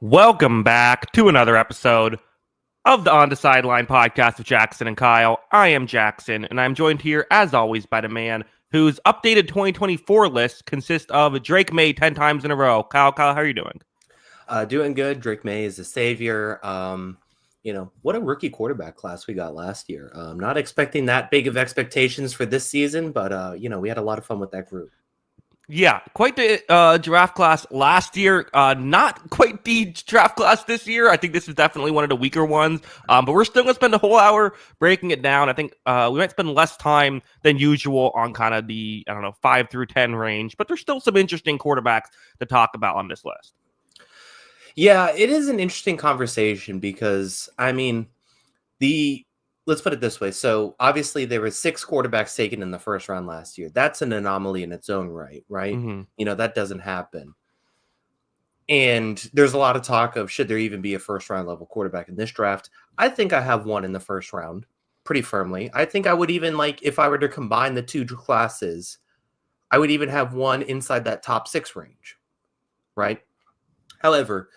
Welcome back to another episode of the On the Sideline podcast with Jaxson and Kyle. I am Jaxson, and I'm joined here, as always, by the man whose updated 2024 list consists of Drake May 10 times in a row. Kyle, how are you doing? Doing good. Drake May is a savior. What a rookie quarterback class we got last year. Not expecting that big of expectations for this season, but we had a lot of fun with that group. Yeah, quite the draft class last year. Not quite the draft class this year. I think this is definitely one of the weaker ones. But we're still going to spend a whole hour breaking it down. I think we might spend less time than usual on kind of the, 5 through 10 range. But there's still some interesting quarterbacks to talk about on this list. Yeah, it is an interesting conversation because, let's put it this way. So obviously there were 6 quarterbacks taken in the first round last year. That's an anomaly in its own right? Mm-hmm. That doesn't happen. And there's a lot of talk of should there even be a first round level quarterback in this draft. I think I have one in the first round pretty firmly. I think I would even if I were to combine the two classes, I would even have one inside that top 6 range, right? However,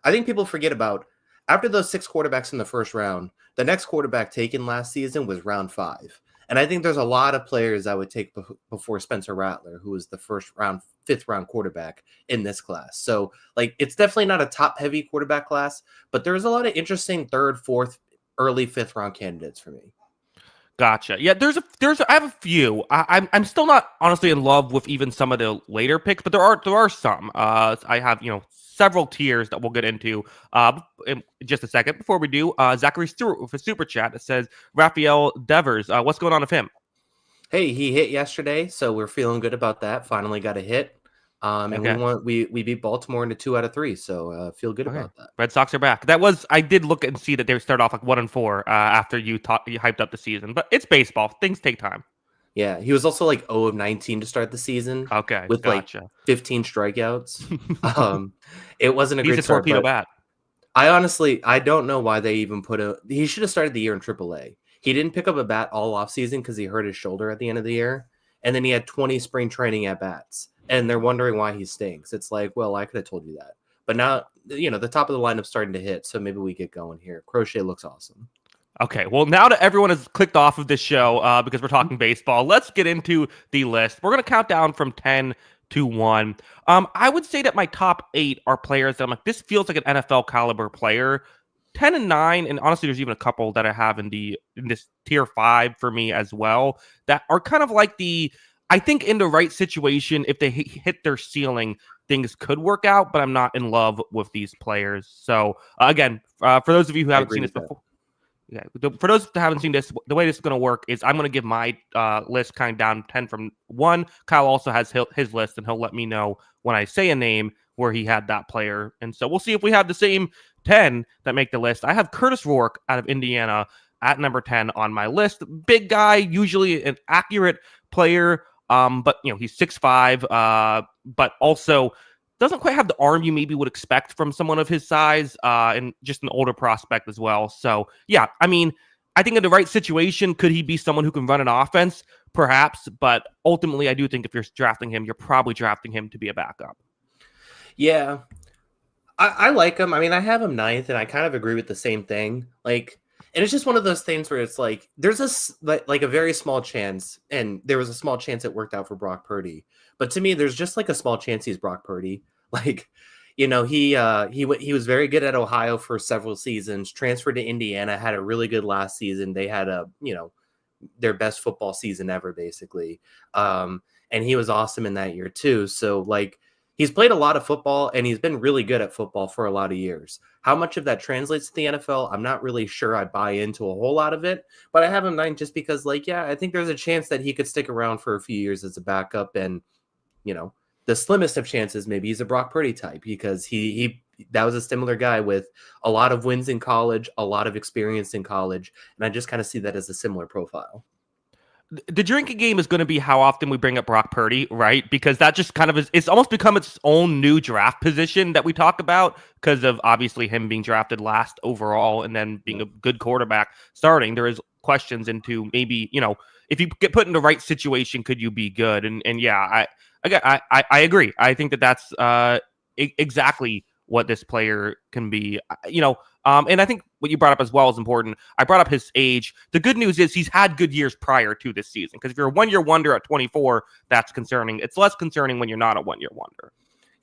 I think people forget about after those 6 quarterbacks in the first round, the next quarterback taken last season was round 5. And I think there's a lot of players I would take before Spencer Rattler, who was the first round, 5th round quarterback in this class. So it's definitely not a top heavy quarterback class, but there's a lot of interesting 3rd, 4th, early 5th round candidates for me. Gotcha. Yeah, I have a few. I'm still not honestly in love with even some of the later picks, but there are some. I have several tiers that we'll get into in just a second. Before we do, Zachary Stewart with a super chat that says Rafael Devers. What's going on with him? Hey, he hit yesterday, so we're feeling good about that. Finally got a hit. And we beat Baltimore into 2 out of 3, so feel good about that. Red Sox are back. I did look and see that they start off 1-4 after you hyped up the season, but it's baseball. Things take time. Yeah, he was also 0 of 19 to start the season. Okay, with gotcha. 15 strikeouts. It wasn't a great start. Torpedo bat. I don't know why they even he should have started the year in AAA. He didn't pick up a bat all offseason because he hurt his shoulder at the end of the year, and then he had 20 spring training at bats. And they're wondering why he stinks. It's well, I could have told you that. But now, the top of the lineup's starting to hit, so maybe we get going here. Crochet looks awesome. Okay, well, now that everyone has clicked off of this show because we're talking baseball, let's get into the list. We're going to count down from 10 to 1. I would say that my top 8 are players that I'm this feels like an NFL caliber player. 10 and 9, and honestly, there's even a couple that I have in this tier 5 for me as well that are kind of I think in the right situation, if they hit their ceiling, things could work out, but I'm not in love with these players. So again, for those of you who haven't seen this before, for those that haven't seen this, the way this is going to work is I'm going to give my list kind of down 10 from 1. Kyle also has his list, and he'll let me know when I say a name where he had that player. And so we'll see if we have the same 10 that make the list. I have Kurtis Rourke out of Indiana at number 10 on my list. Big guy, usually an accurate player. But he's 6'5", but also doesn't quite have the arm you maybe would expect from someone of his size, and just an older prospect as well. So yeah, I think in the right situation, could he be someone who can run an offense? Perhaps, but ultimately, I do think if you're drafting him, you're probably drafting him to be a backup. Yeah, I like him. I have him 9th, and I kind of agree with the same thing. And it's just one of those things where it's there's a very small chance, and there was a small chance it worked out for Brock Purdy. But to me, there's just a small chance he's Brock Purdy. He was very good at Ohio for several seasons, transferred to Indiana, had a really good last season. They had their best football season ever, basically. And he was awesome in that year too. So he's played a lot of football, and he's been really good at football for a lot of years. How much of that translates to the NFL, I'm not really sure I buy into a whole lot of it, but I have him 9 just because, I think there's a chance that he could stick around for a few years as a backup, and, the slimmest of chances, maybe he's a Brock Purdy type, because that was a similar guy with a lot of wins in college, a lot of experience in college, and I just kind of see that as a similar profile. The drinking game is going to be how often we bring up Brock Purdy, right? Because that just kind of it's almost become its own new draft position that we talk about because of obviously him being drafted last overall and then being a good quarterback starting. There is questions into maybe, if you get put in the right situation, could you be good? And yeah, I agree. I think that's exactly what this player can be. And I think what you brought up as well is important. I brought up his age. The good news is he's had good years prior to this season, because if you're a one-year wonder at 24, that's concerning. It's less concerning when you're not a one-year wonder.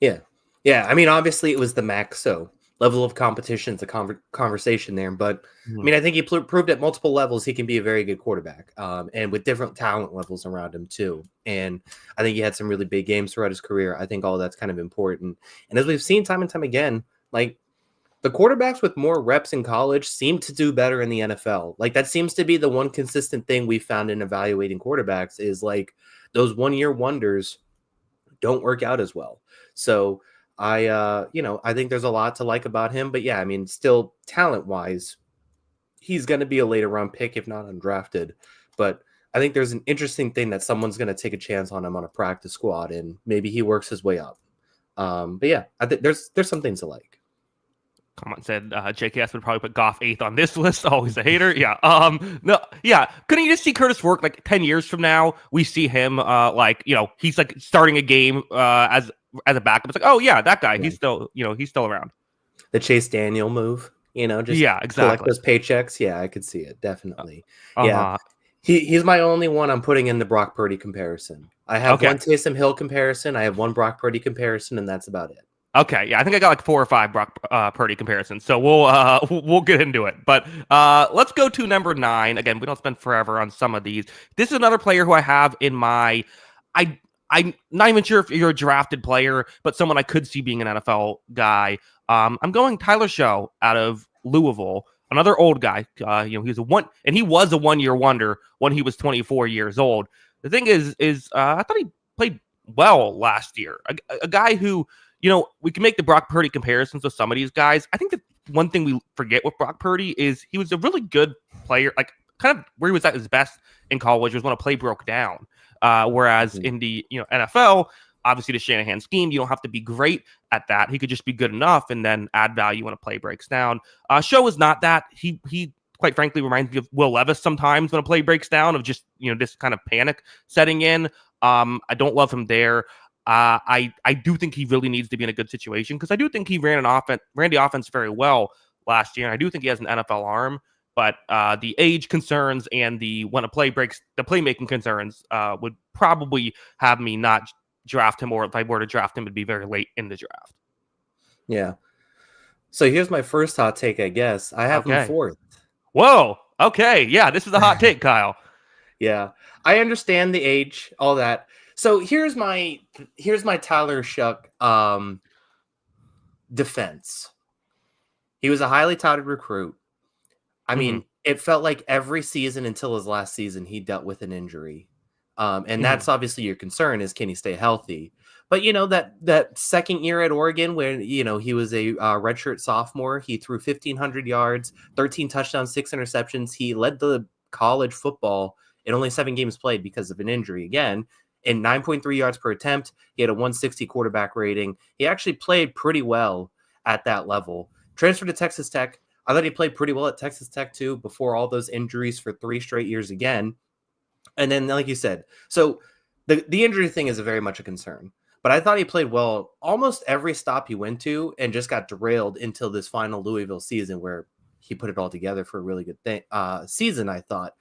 Yeah. Yeah. I mean, obviously it was the max, so level of competition is a conversation there. But I mean, I think he proved at multiple levels he can be a very good quarterback, and with different talent levels around him too. And I think he had some really big games throughout his career. I think all that's kind of important. And as we've seen time and time again, like the quarterbacks with more reps in college seem to do better in the NFL. Like that seems to be the one consistent thing we found in evaluating quarterbacks is like those one-year wonders don't work out as well. So I think there's a lot to like about him, but yeah, I mean, still talent wise, he's going to be a later round pick, if not undrafted. But I think there's an interesting thing that someone's going to take a chance on him on a practice squad, and maybe he works his way up. But yeah, I think there's some things to like. Comment said JKS would probably put Goff 8th on this list. Always a hater. Yeah. No. Yeah. Couldn't you just see Kurtis Rourke like 10 years from now? We see him he's like starting a game as a backup. It's like, oh yeah, that guy. Yeah. He's still around. The Chase Daniel move. Just collect those paychecks. Yeah, I could see it definitely. Yeah. He's my only one I'm putting in the Brock Purdy comparison. I have one Taysom Hill comparison. I have one Brock Purdy comparison, and that's about it. Okay, yeah, I think I got like 4 or 5 Brock Purdy comparisons, so we'll get into it. But let's go to number 9. Again, we don't spend forever on some of these. This is another player who I have in my. I'm not even sure if you're a drafted player, but someone I could see being an NFL guy. I'm going Tyler Shough out of Louisville, another old guy. He was a one-year wonder when he was 24 years old. The thing is I thought he played well last year. A guy who. We can make the Brock Purdy comparisons with some of these guys. I think that one thing we forget with Brock Purdy is he was a really good player, like kind of where he was at his best in college was when a play broke down. Whereas in the NFL, obviously the Shanahan scheme, you don't have to be great at that. He could just be good enough and then add value when a play breaks down. Shough is not that. He quite frankly reminds me of Will Levis sometimes when a play breaks down, of just this kind of panic setting in. I don't love him there. I do think he really needs to be in a good situation, because I do think he ran the offense very well last year, and I do think he has an NFL arm. But the age concerns and when a play breaks, the playmaking concerns would probably have me not draft him, or if I were to draft him, it'd be very late in the draft. Yeah. So here's my first hot take, I guess. I have him 4th. Whoa. Okay. Yeah, this is a hot take, Kyle. Yeah. I understand the age, all that. So here's my Tyler Shough defense. He was a highly touted recruit. I mean, it felt like every season until his last season, he dealt with an injury. And that's obviously your concern, is can he stay healthy? But, that second year at Oregon when, he was a redshirt sophomore, he threw 1,500 yards, 13 touchdowns, 6 interceptions. He led the college football in only 7 games played because of an injury again. In 9.3 yards per attempt, he had a 160 quarterback rating. He actually played pretty well at that level. Transferred to Texas Tech. I thought he played pretty well at Texas Tech too, before all those injuries for 3 straight years again. And then, like you said, so the injury thing is very much a concern. But I thought he played well almost every stop he went to, and just got derailed until this final Louisville season, where he put it all together for a really good season, I thought.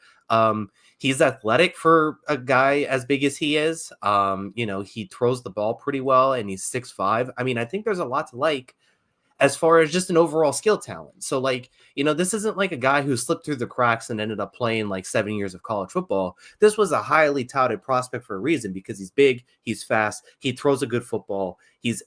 He's athletic for a guy as big as he is. He throws the ball pretty well, and he's 6'5". I mean, I think there's a lot to like as far as just an overall skill talent. So this isn't like a guy who slipped through the cracks and ended up playing like 7 years of college football. This was a highly touted prospect for a reason, because he's big, he's fast, he throws a good football, he's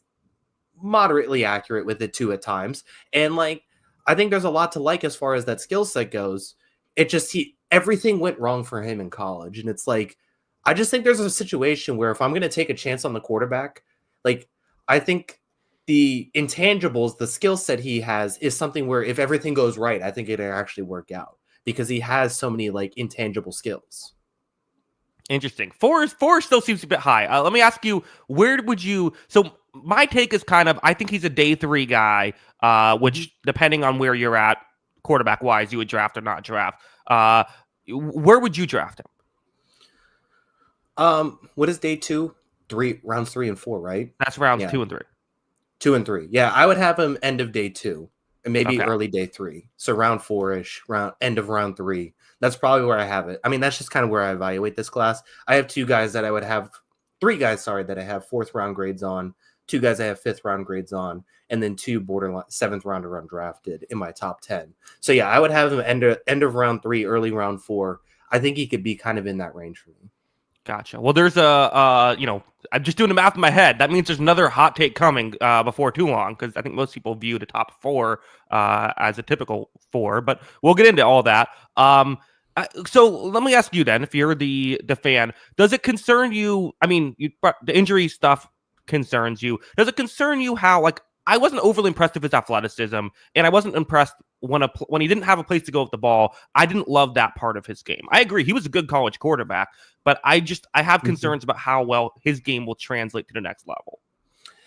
moderately accurate with it too at times. And I think there's a lot to like as far as that skill set goes. It just, everything went wrong for him in college. And it's I just think there's a situation where if I'm going to take a chance on the quarterback, I think the intangibles, the skill set he has is something where if everything goes right, I think it'll actually work out, because he has so many intangible skills. Interesting. 4 still seems a bit high. Let me ask you, where would you, so my take is kind of, I think he's a day 3 guy, which depending on where you're at quarterback wise, you would draft or not draft. Where would you draft him? What is day 2? Rounds 3 and 4, right? That's rounds 2 and 3. 2 and 3. Yeah, I would have him end of day 2 and maybe Okay. early day 3. So round 4-ish, end of round 3. That's probably where I have it. I mean, that's just kind of where I evaluate this class. I have 3 guys that I have 4th round grades on, 2 guys I have 5th round grades on, and then 2 borderline 7th rounder undrafted in my top 10. So yeah, I would have him end of round 3, early round 4. I think he could be kind of in that range for me. Gotcha. Well, there's I'm just doing the math in my head. That means there's another hot take coming before too long, because I think most people view the top 4 as a typical 4, but we'll get into all that. So let me ask you then, if you're the fan, does it concern you? I mean, the injury stuff concerns you. Does it concern you how, like, I wasn't overly impressed with his athleticism, and I wasn't impressed when he didn't have a place to go with the ball. I didn't love that part of his game. I agree, he was a good college quarterback, but I have concerns about how well his game will translate to the next level.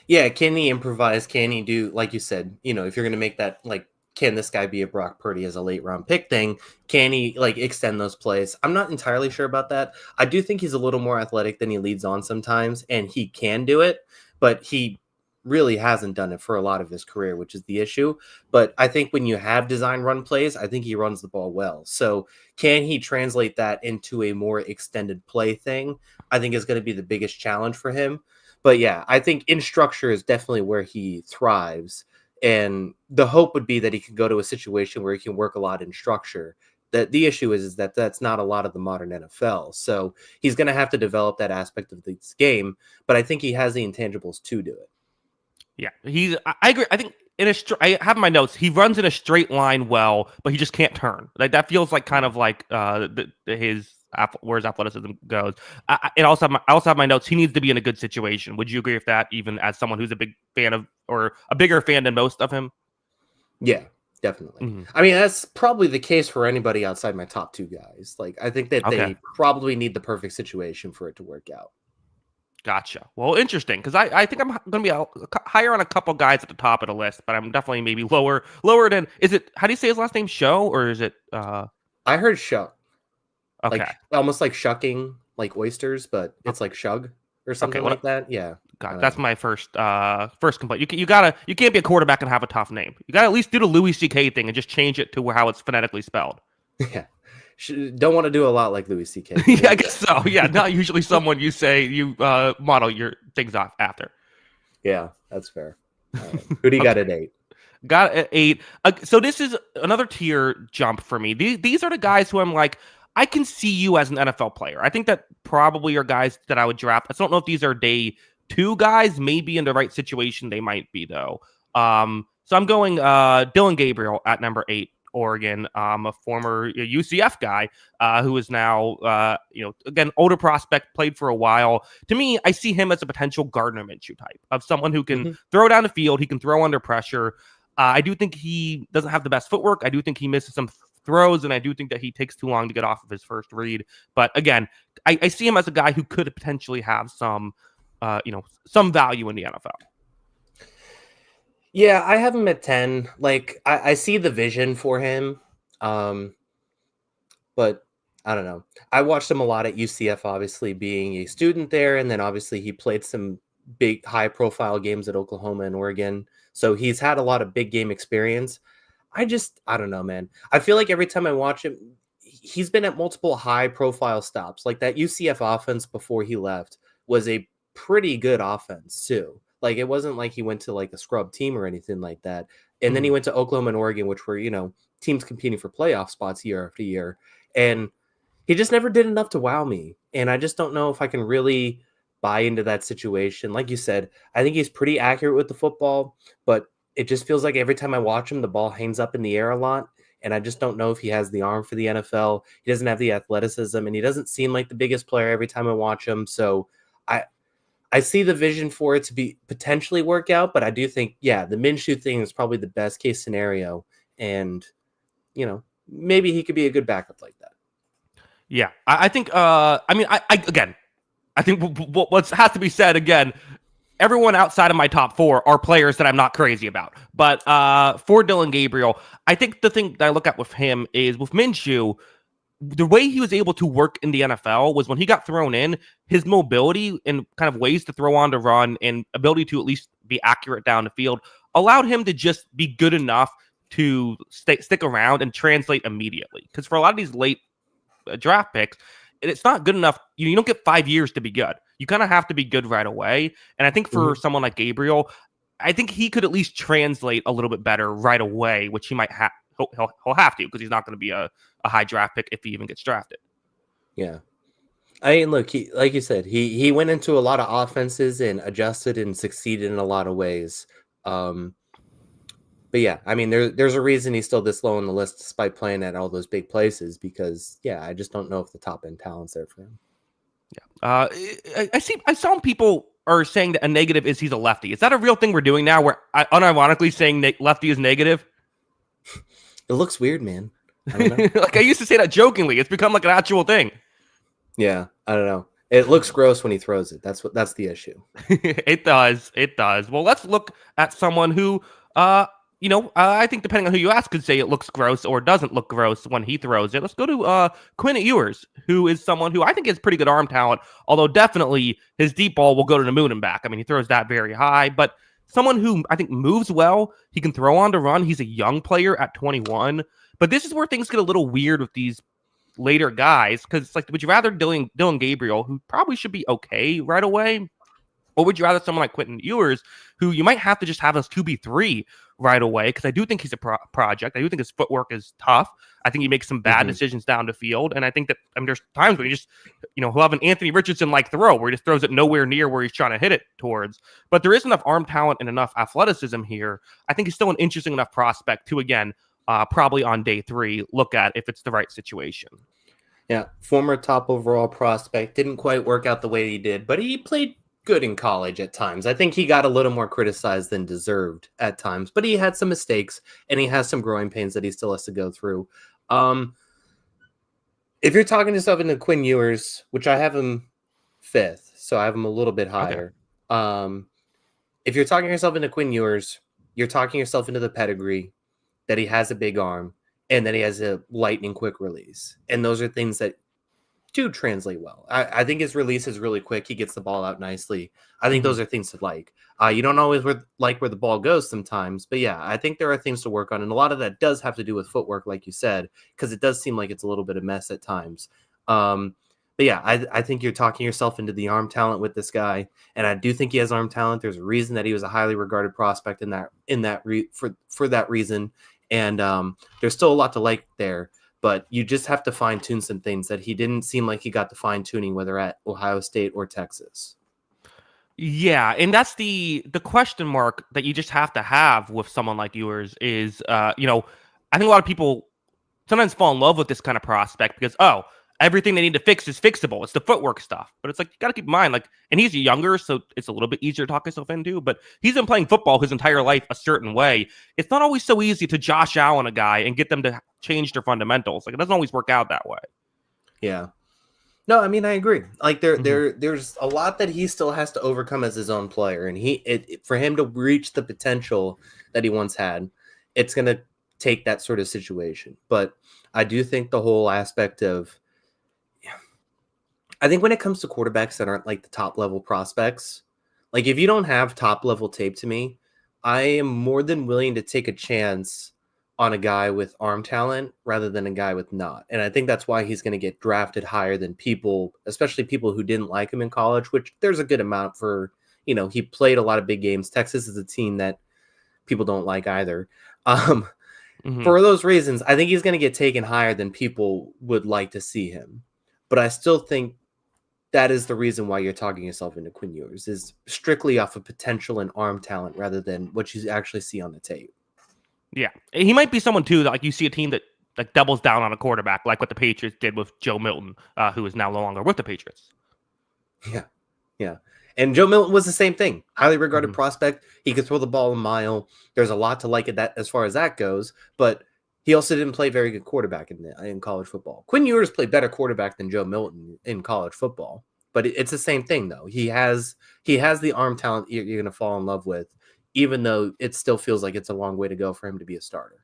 Yeah, can he improvise? Can he do, like you said, if you're going to make that, like, can this guy be a Brock Purdy as a late round pick thing? Can he, like, extend those plays? I'm not entirely sure about that. I do think he's a little more athletic than he leads on sometimes, and he can do it, but he really hasn't done it for a lot of his career, which is the issue. But I think when you have design run plays, I think he runs the ball well. So can he translate that into a more extended play thing? I think is going to be the biggest challenge for him. But yeah, I think in structure is definitely where he thrives. And the hope would be that he can go to a situation where he can work a lot in structure. That the issue is that that's not a lot of the modern NFL. So he's going to have to develop that aspect of this game. But I think he has the intangibles to do it. Yeah, I agree. I think I have in my notes, he runs in a straight line well, but he just can't turn. Like, that feels like kind of like where his athleticism goes. I also have my notes, he needs to be in a good situation. Would you agree with that, even as someone who's a big fan of, or a bigger fan than most of him? Yeah, definitely. I mean, that's probably the case for anybody outside my top 2 guys. Like, I think that they probably need the perfect situation for it to work out. Gotcha. Well, interesting, because I think I'm going to be higher on a couple guys at the top of the list, but I'm definitely maybe lower than. Is it? How do you say his last name? Shough, or is it? I heard Shough. Okay. Like, almost like shucking, like oysters, but it's like Shough or something like that. Yeah. God, that's my first complaint. You can't be a quarterback and have a tough name. You got to at least do the Louis C.K. thing and just change it to how it's phonetically spelled. Yeah. Don't want to do a lot like Louis C.K. Yeah, I guess so. Yeah, not usually someone you say you model your things off after. Yeah, that's fair. Right. Who do you got at 8? Got at 8. So this is another tier jump for me. These are the guys who I'm like, I can see you as an NFL player. I think that probably are guys that I would draft. I don't know if these are day 2 guys. Maybe in the right situation they might be, though. So I'm going Dillon Gabriel at number 8. Oregon, a former UCF guy who is now, again, older prospect, played for a while. To me, I see him as a potential Gardner Minshew type of someone who can throw down the field. He can throw under pressure. I do think he doesn't have the best footwork. I do think he misses some throws, and I do think that he takes too long to get off of his first read. But again, I see him as a guy who could potentially have some value in the NFL. Yeah, I have him at 10. Like, I see the vision for him, but I don't know. I watched him a lot at UCF, obviously being a student there, and then obviously he played some big, high-profile games at Oklahoma and Oregon, so he's had a lot of big game experience. I don't know, man. I feel like every time I watch him, he's been at multiple high-profile stops. Like, that UCF offense before he left was a pretty good offense, too. Like, it wasn't like he went to like a scrub team or anything like that. And then he went to Oklahoma and Oregon, which were, teams competing for playoff spots year after year. And he just never did enough to wow me. And I just don't know if I can really buy into that situation. Like you said, I think he's pretty accurate with the football, but it just feels like every time I watch him, the ball hangs up in the air a lot. And I just don't know if he has the arm for the NFL. He doesn't have the athleticism, and he doesn't seem like the biggest player every time I watch him. So I see the vision for it to be potentially work out, but I do think, the Minshew thing is probably the best case scenario. And, maybe he could be a good backup like that. Yeah, I think, I think what has to be said again, everyone outside of my top 4 are players that I'm not crazy about. But for Dillon Gabriel, I think the thing that I look at with him is with Minshew, the way he was able to work in the NFL was when he got thrown in, his mobility and kind of ways to throw on to run and ability to at least be accurate down the field, allowed him to just be good enough to stick around and translate immediately. Because for a lot of these late draft picks, it's not good enough. You don't get 5 years to be good. You kind of have to be good right away. And I think for someone like Gabriel, I think he could at least translate a little bit better right away, which he might have. He'll have to, because he's not going to be a high draft pick if he even gets drafted. Yeah. I mean, look, like you said, he went into a lot of offenses and adjusted and succeeded in a lot of ways. But yeah, I mean, there's a reason he's still this low on the list despite playing at all those big places, because, yeah, I just don't know if the top end talent's there for him. Yeah. I saw people are saying that a negative is he's a lefty. Is that a real thing we're doing now, where unironically saying lefty is negative? It looks weird, man. I don't know. Like, I used to say that jokingly. It's become like an actual thing. Yeah, I don't know. It looks gross when he throws it. That's the issue. It does. Well, let's look at someone who, I think depending on who you ask, could say it looks gross or doesn't look gross when he throws it. Let's go to Quinn Ewers, who is someone who I think has pretty good arm talent, although definitely his deep ball will go to the moon and back. I mean, he throws that very high, but someone who I think moves well. He can throw on to run. He's a young player at 21, but this is where things get a little weird with these later guys, because it's like, would you rather Dillon Gabriel, who probably should be okay right away, or would you rather someone like Quinn Ewers, who you might have to just have as QB3 right away? Because I do think he's a project. I do think his footwork is tough. I think he makes some bad decisions down the field, and I think that there's times when he just, he'll have an Anthony Richardson-like throw where he just throws it nowhere near where he's trying to hit it towards. But there is enough arm talent and enough athleticism here. I think he's still an interesting enough prospect to, again, probably on day 3, look at if it's the right situation. Yeah, former top overall prospect. Didn't quite work out the way he did, but he played good in college at times. I think he got a little more criticized than deserved at times, but he had some mistakes and he has some growing pains that he still has to go through. If you're talking yourself into Quinn Ewers, which I have him 5th, so I have him a little bit higher. Okay. If you're talking yourself into Quinn Ewers, you're talking yourself into the pedigree, that he has a big arm, and that he has a lightning quick release. And those are things that do translate well. I think his release is really quick. He gets the ball out nicely. I think those are things to like. You don't always like where the ball goes sometimes, but yeah, I think there are things to work on. And a lot of that does have to do with footwork, like you said, because it does seem like it's a little bit of mess at times. But yeah, I think you're talking yourself into the arm talent with this guy. And I do think he has arm talent. There's a reason that he was a highly regarded prospect for that reason. And there's still a lot to like there. But you just have to fine-tune some things that he didn't seem like he got the fine-tuning, whether at Ohio State or Texas. Yeah, and that's the question mark that you just have to have with someone like Ewers is, I think a lot of people sometimes fall in love with this kind of prospect because, everything they need to fix is fixable. It's the footwork stuff. But it's like, you got to keep in mind, like, and he's younger, so it's a little bit easier to talk yourself into, but he's been playing football his entire life a certain way. It's not always so easy to Josh Allen a guy and get them to change their fundamentals. Like, it doesn't always work out that way. Yeah. No, I mean, I agree. Like, there's a lot that he still has to overcome as his own player. And for him to reach the potential that he once had, it's going to take that sort of situation. But I do think the whole aspect of, I think when it comes to quarterbacks that aren't like the top level prospects, like if you don't have top level tape to me, I am more than willing to take a chance on a guy with arm talent rather than a guy with not. And I think that's why he's going to get drafted higher than people, especially people who didn't like him in college, which there's a good amount for, he played a lot of big games. Texas is a team that people don't like either. For those reasons, I think he's going to get taken higher than people would like to see him. But I still think that is the reason why you're talking yourself into Quinn Ewers, is strictly off of potential and arm talent rather than what you actually see on the tape. Yeah. He might be someone, too, that like you see a team that like doubles down on a quarterback, like what the Patriots did with Joe Milton, who is now no longer with the Patriots. Yeah. And Joe Milton was the same thing. Highly regarded prospect. He could throw the ball a mile. There's a lot to like at that as far as that goes, but he also didn't play very good quarterback in college football. Quinn Ewers played better quarterback than Joe Milton in college football, but it's the same thing though. He has the arm talent you're going to fall in love with, even though it still feels like it's a long way to go for him to be a starter.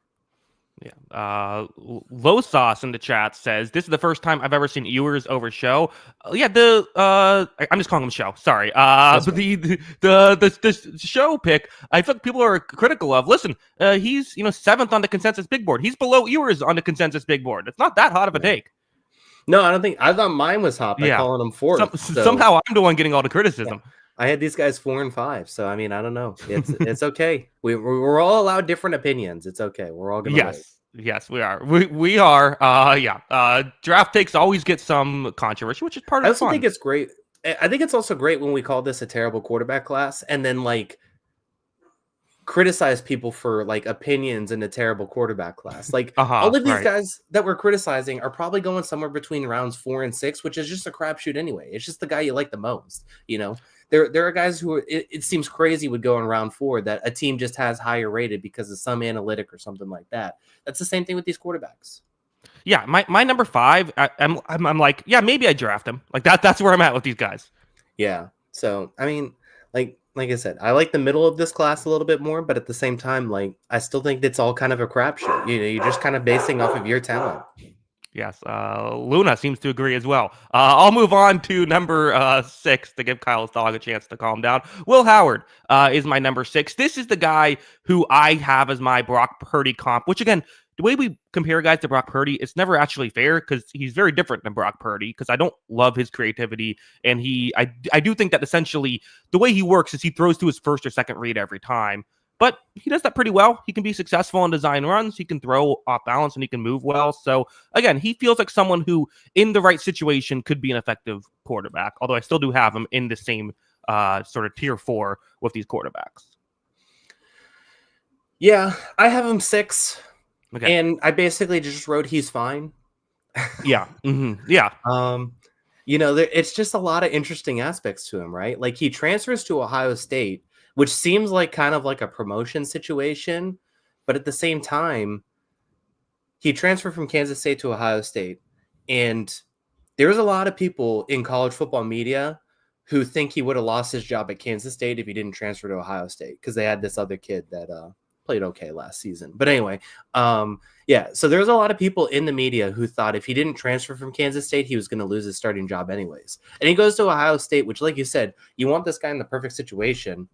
Yeah. Low Sauce in the chat says this is the first time I've ever seen Ewers over Shough. Yeah, I'm just calling him Shough. Sorry. But fine. the Shough pick, I feel like people are critical of. Listen, he's seventh on the consensus big board. He's below Ewers on the consensus big board. It's not that hot of a Yeah. take. No, I don't think. I thought mine was hot by Yeah. calling him fourth. Somehow I'm the one getting all the criticism. Yeah. I had these guys 4 and 5, so I mean, I don't know. It's okay. We're all allowed different opinions. It's okay. We're all gonna wait. Yes, we are. We are. Draft takes always get some controversy, which is part of I the also fun. think it's great. I think it's also great when we call this a terrible quarterback class, and then like criticize people for like opinions in a terrible quarterback class. Like all of these guys that we're criticizing are probably going somewhere between rounds 4 and 6, which is just a crapshoot anyway. It's just the guy you like the most. There are guys who it seems crazy would go in round 4 that a team just has higher rated because of some analytic or something like that. That's the same thing with these quarterbacks. Yeah, my number 5, I'm like, yeah, maybe I draft him. Like that's where I'm at with these guys. Yeah. So I mean, like I said, I like the middle of this class a little bit more, but at the same time, like I still think it's all kind of a crapshoot. You're just kind of basing off of your talent. Yes, Luna seems to agree as well. I'll move on to number 6 to give Kyle's dog a chance to calm down. Will Howard is my number 6. This is the guy who I have as my Brock Purdy comp, which again, the way we compare guys to Brock Purdy, it's never actually fair because he's very different than Brock Purdy because I don't love his creativity. And I do think that essentially the way he works is he throws to his first or second read every time. But he does that pretty well. He can be successful in design runs. He can throw off balance and he can move well. So again, he feels like someone who in the right situation could be an effective quarterback. Although I still do have him in the same sort of tier 4 with these quarterbacks. Yeah, I have him 6. Okay. And I basically just wrote he's fine. Yeah. Mm-hmm. Yeah. It's just a lot of interesting aspects to him, right? Like he transfers to Ohio State, which seems like kind of like a promotion situation, but at the same time, he transferred from Kansas State to Ohio State, and there's a lot of people in college football media who think he would have lost his job at Kansas State if he didn't transfer to Ohio State because they had this other kid that played okay last season. But anyway, so there's a lot of people in the media who thought if he didn't transfer from Kansas State, he was going to lose his starting job anyways. And he goes to Ohio State, which, like you said, you want this guy in the perfect situation.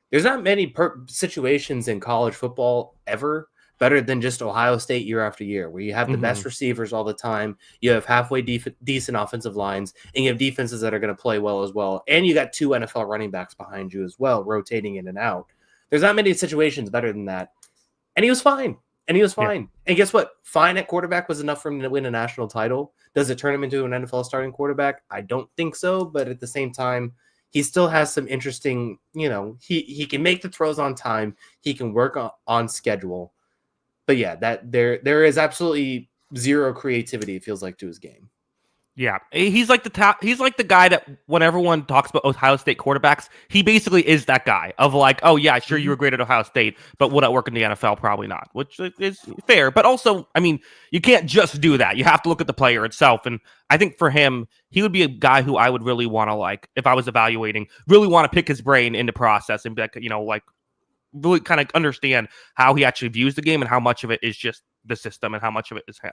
There's not many situations in college football ever better than just Ohio State year after year, where you have the best receivers all the time, you have halfway decent offensive lines, and you have defenses that are going to play well as well. And you got 2 NFL running backs behind you as well, rotating in and out. There's not many situations better than that. And he was fine. Yeah. And guess what? Fine at quarterback was enough for him to win a national title. Does it turn him into an NFL starting quarterback? I don't think so. But at the same time, he still has some interesting, he can make the throws on time. He can work on schedule. But yeah, that there is absolutely zero creativity, it feels like, to his game. Yeah, he's like the guy that when everyone talks about Ohio State quarterbacks, he basically is that guy of like, oh yeah, sure, you were great at Ohio State, but would that work in the NFL? Probably not, which is fair. But also, I mean, you can't just do that. You have to look at the player itself. And I think for him, he would be a guy who I would really want to, like, if I was evaluating, really want to pick his brain in the process and be like, like really kind of understand how he actually views the game and how much of it is just the system and how much of it is him.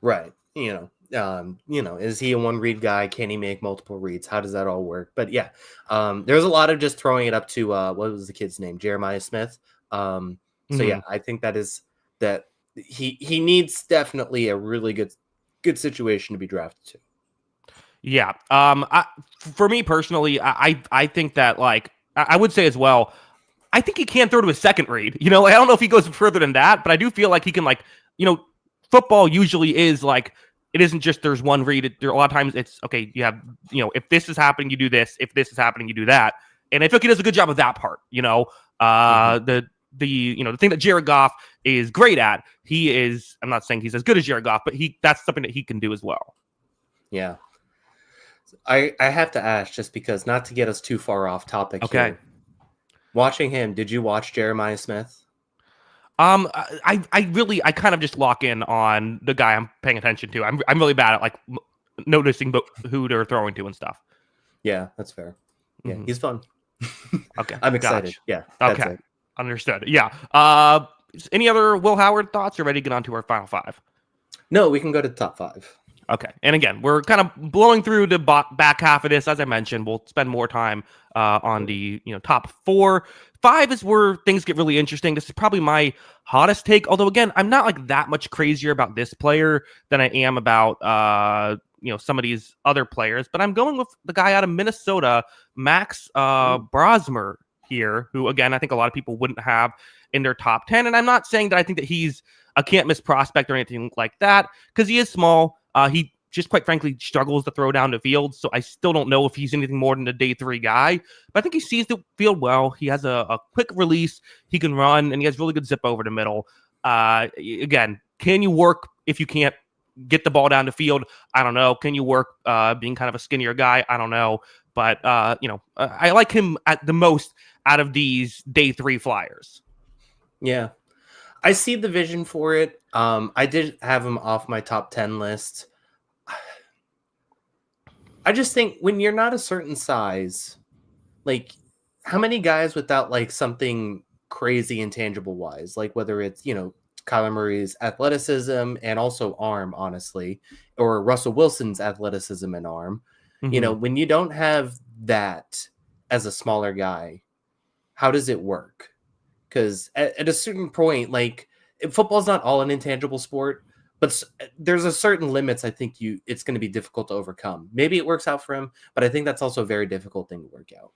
Right. Is he a one read guy? Can he make multiple reads? How does that all work? But yeah, there's a lot of just throwing it up to what was the kid's name? Jeremiah Smith. So yeah, I think that he needs definitely a really good situation to be drafted to. Yeah. For me personally, I think that, like, I would say as well, I think he can throw to his second read. I don't know if he goes further than that, but I do feel like he can, like, football usually is like, it isn't just there's one read. A lot of times it's, okay, you have, if this is happening, you do this. If this is happening, you do that. And I feel like he does a good job of that part. The thing that Jared Goff is great at, I'm not saying he's as good as Jared Goff, but that's something that he can do as well. Yeah. I have to ask, just because, not to get us too far off topic. Okay. Here. Watching him, did you watch Jeremiah Smith? I kind of just lock in on the guy I'm paying attention to. I'm really bad at, like, noticing who they're throwing to and stuff. Yeah, that's fair. Yeah, he's fun. Okay. I'm excited. Gotcha. Yeah. Okay. Understood. Yeah. Any other Will Howard thoughts? Or ready to get on to our final five? No, we can go to the top five. Okay. And again, we're kind of blowing through the back half of this. As I mentioned, we'll spend more time on the top 4. 5 is where things get really interesting. This is probably my hottest take. Although, again, I'm not like that much crazier about this player than I am about some of these other players. But I'm going with the guy out of Minnesota, Max Brosmer here, who, again, I think a lot of people wouldn't have in their top 10. And I'm not saying that I think that he's a can't miss prospect or anything like that, because he is small. He just quite frankly struggles to throw down the field. So I still don't know if he's anything more than a day 3 guy, but I think he sees the field well. He has a quick release. He can run, and he has really good zip over the middle. Again, can you work if you can't get the ball down the field? I don't know. Can you work being kind of a skinnier guy? I don't know. But, I like him at the most out of these day 3 flyers. Yeah. I see the vision for it. I did have him off my top 10 list. I just think when you're not a certain size, like how many guys without like something crazy intangible wise, like whether it's, Kyler Murray's athleticism and also arm, honestly, or Russell Wilson's athleticism and arm, when you don't have that as a smaller guy, how does it work? Because at a certain point, like football's not all an intangible sport, but there's a certain limits. I think it's going to be difficult to overcome. Maybe it works out for him, but I think that's also a very difficult thing to work out.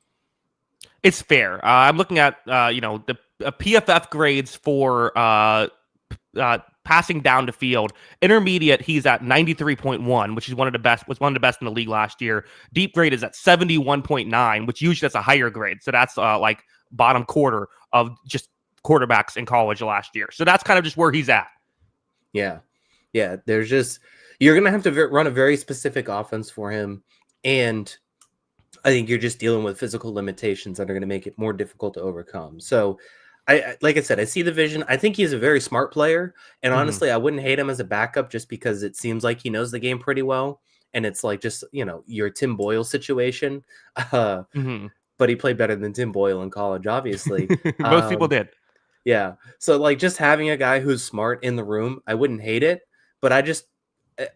It's fair. I'm looking at the PFF grades for passing down the field. Intermediate, he's at 93.1, which is one of the best. Was one of the best in the league last year. Deep grade is at 71.9, which usually that's a higher grade. So that's like bottom quarter of just quarterbacks in college last year. So that's kind of just where he's at. Yeah. There's just, you're going to have to run a very specific offense for him. And I think you're just dealing with physical limitations that are going to make it more difficult to overcome. So like I said, I see the vision. I think he's a very smart player. And honestly, I wouldn't hate him as a backup just because it seems like he knows the game pretty well. And it's like just, your Tim Boyle situation. But he played better than Tim Boyle in college, obviously. Most people did. Yeah. So like just having a guy who's smart in the room, I wouldn't hate it, but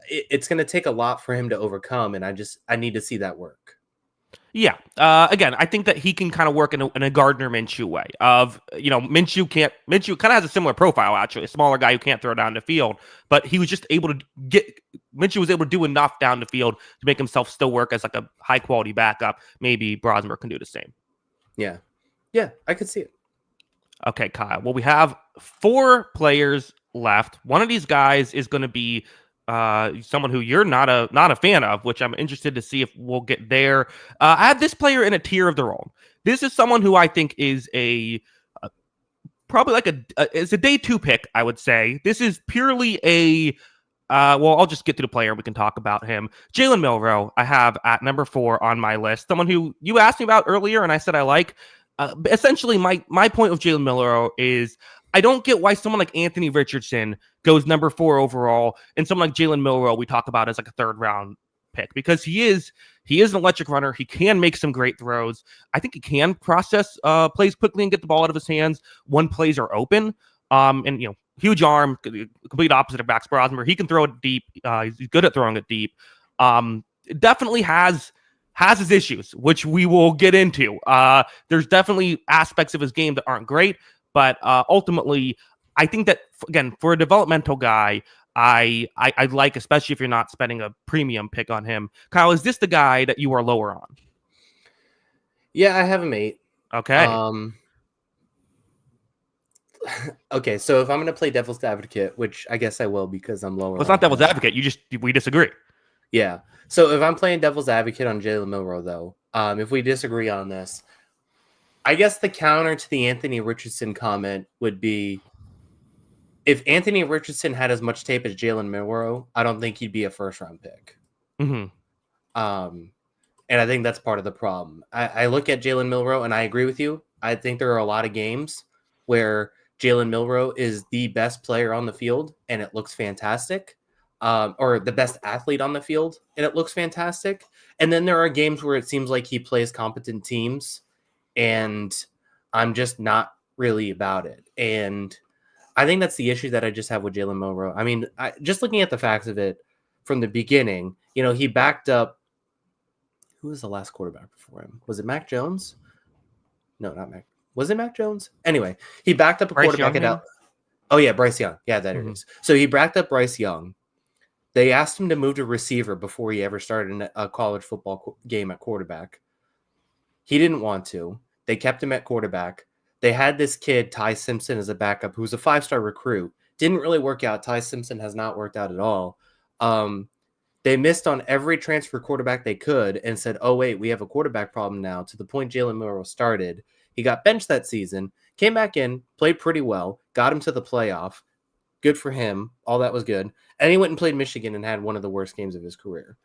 it's going to take a lot for him to overcome. And I need to see that work. Yeah. Again, I think that he can kind of work in a Gardner Minshew way of, Minshew kind of has a similar profile, actually, a smaller guy who can't throw down the field, but he was just able to Minshew was able to do enough down the field to make himself still work as like a high quality backup. Maybe Brosmer can do the same. Yeah. I could see it. Okay, Kyle. Well, we have 4 players left. One of these guys is going to be someone who you're not a fan of, which I'm interested to see if we'll get there. I have this player in a tier of their own. This is someone who I think is probably like it's a day 2 pick, I would say. This is purely I'll just get to the player and we can talk about him. Jalen Milroe, I have at number 4 on my list. Someone who you asked me about earlier, and I said I like. Essentially, my point with Jalen Milroe is I don't get why someone like Anthony Richardson goes number 4 overall, and someone like Jalen Milroe we talk about as like a 3rd round pick, because he is an electric runner. He can make some great throws. I think he can process plays quickly and get the ball out of his hands when plays are open. And huge arm, complete opposite of Max Brosmer. He can throw it deep. He's good at throwing it deep. Definitely has his issues, which we will get into. There's definitely aspects of his game that aren't great, but ultimately, I think that, again, for a developmental guy, I like, especially if you're not spending a premium pick on him. Kyle, is this the guy that you are lower on? Yeah, I have him 8. Okay. Okay, so if I'm going to play devil's advocate, which I guess I will because I'm lower. Well, it's not devil's advocate. We disagree. Yeah. So if I'm playing devil's advocate on Jalen Milroe, though, if we disagree on this, I guess the counter to the Anthony Richardson comment would be, if Anthony Richardson had as much tape as Jalen Milroe, I don't think he'd be a 1st round pick. And I think that's part of the problem. I look at Jalen Milroe and I agree with you. I think there are a lot of games where Jalen Milroe is the best player on the field and it looks fantastic. Or the best athlete on the field and it looks fantastic. And then there are games where it seems like he plays competent teams and I'm just not really about it. And I think that's the issue that I just have with Jalen Milroe. I mean, just looking at the facts of it from the beginning, he backed up. Who was the last quarterback before him? Was it Mac Jones? No, not Mac. Was it Mac Jones? Anyway, he backed up a Bryce quarterback Young, Oh yeah, Bryce Young. Yeah, that it is. So he backed up Bryce Young. They asked him to move to receiver before he ever started a college football game at quarterback. He didn't want to. They kept him at quarterback. They had this kid, Ty Simpson, as a backup, who was a 5-star recruit. Didn't really work out. Ty Simpson has not worked out at all. They missed on every transfer quarterback they could and said, oh, wait, we have a quarterback problem now, to the point Jalen Milroe started. He got benched that season, came back in, played pretty well, got him to the playoff. Good for him. All that was good. And he went and played Michigan and had one of the worst games of his career.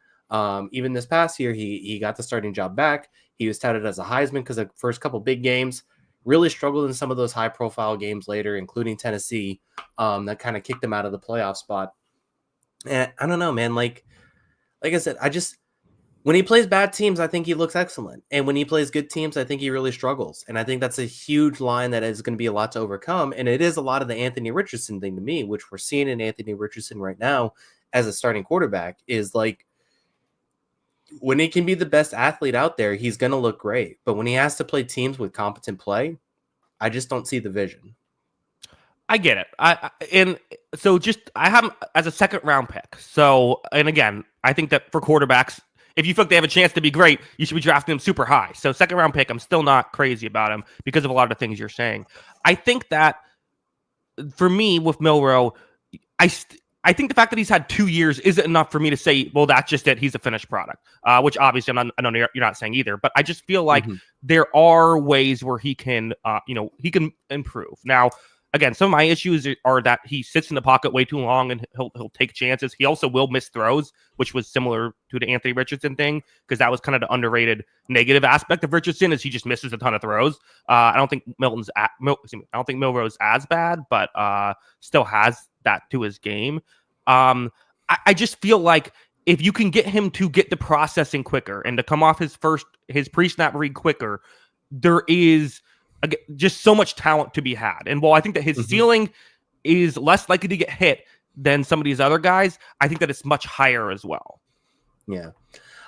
Even this past year, he got the starting job back. He was touted as a Heisman because the first couple big games, really struggled in some of those high-profile games later, including Tennessee, that kind of kicked him out of the playoff spot. And I don't know, man. Like I said, when he plays bad teams, I think he looks excellent. And when he plays good teams, I think he really struggles. And I think that's a huge line that is going to be a lot to overcome. And it is a lot of the Anthony Richardson thing to me, which we're seeing in Anthony Richardson right now as a starting quarterback, is like, when he can be the best athlete out there, he's going to look great. But when he has to play teams with competent play, I just don't see the vision. I get it. I have him as a second round pick. So, and again, I think that for quarterbacks, if you feel like they have a chance to be great, you should be drafting them super high. So second round pick, I'm still not crazy about him because of a lot of the things you're saying. I think that for me with Milroe, I think the fact that he's had 2 years isn't enough for me to say, well, that's just it. He's a finished product, which obviously I know you're not saying either. But I just feel like there are ways where he can, he can improve. Now, again, some of my issues are that he sits in the pocket way too long and he'll take chances. He also will miss throws, which was similar to the Anthony Richardson thing, because that was kind of the underrated negative aspect of Richardson, is he just misses a ton of throws. I don't think Milroe's as bad, but still has that to his game. I just feel like if you can get him to get the processing quicker and to come off his pre-snap read quicker, there is just so much talent to be had. And while I think that his ceiling is less likely to get hit than some of these other guys, I think that it's much higher as well. Yeah.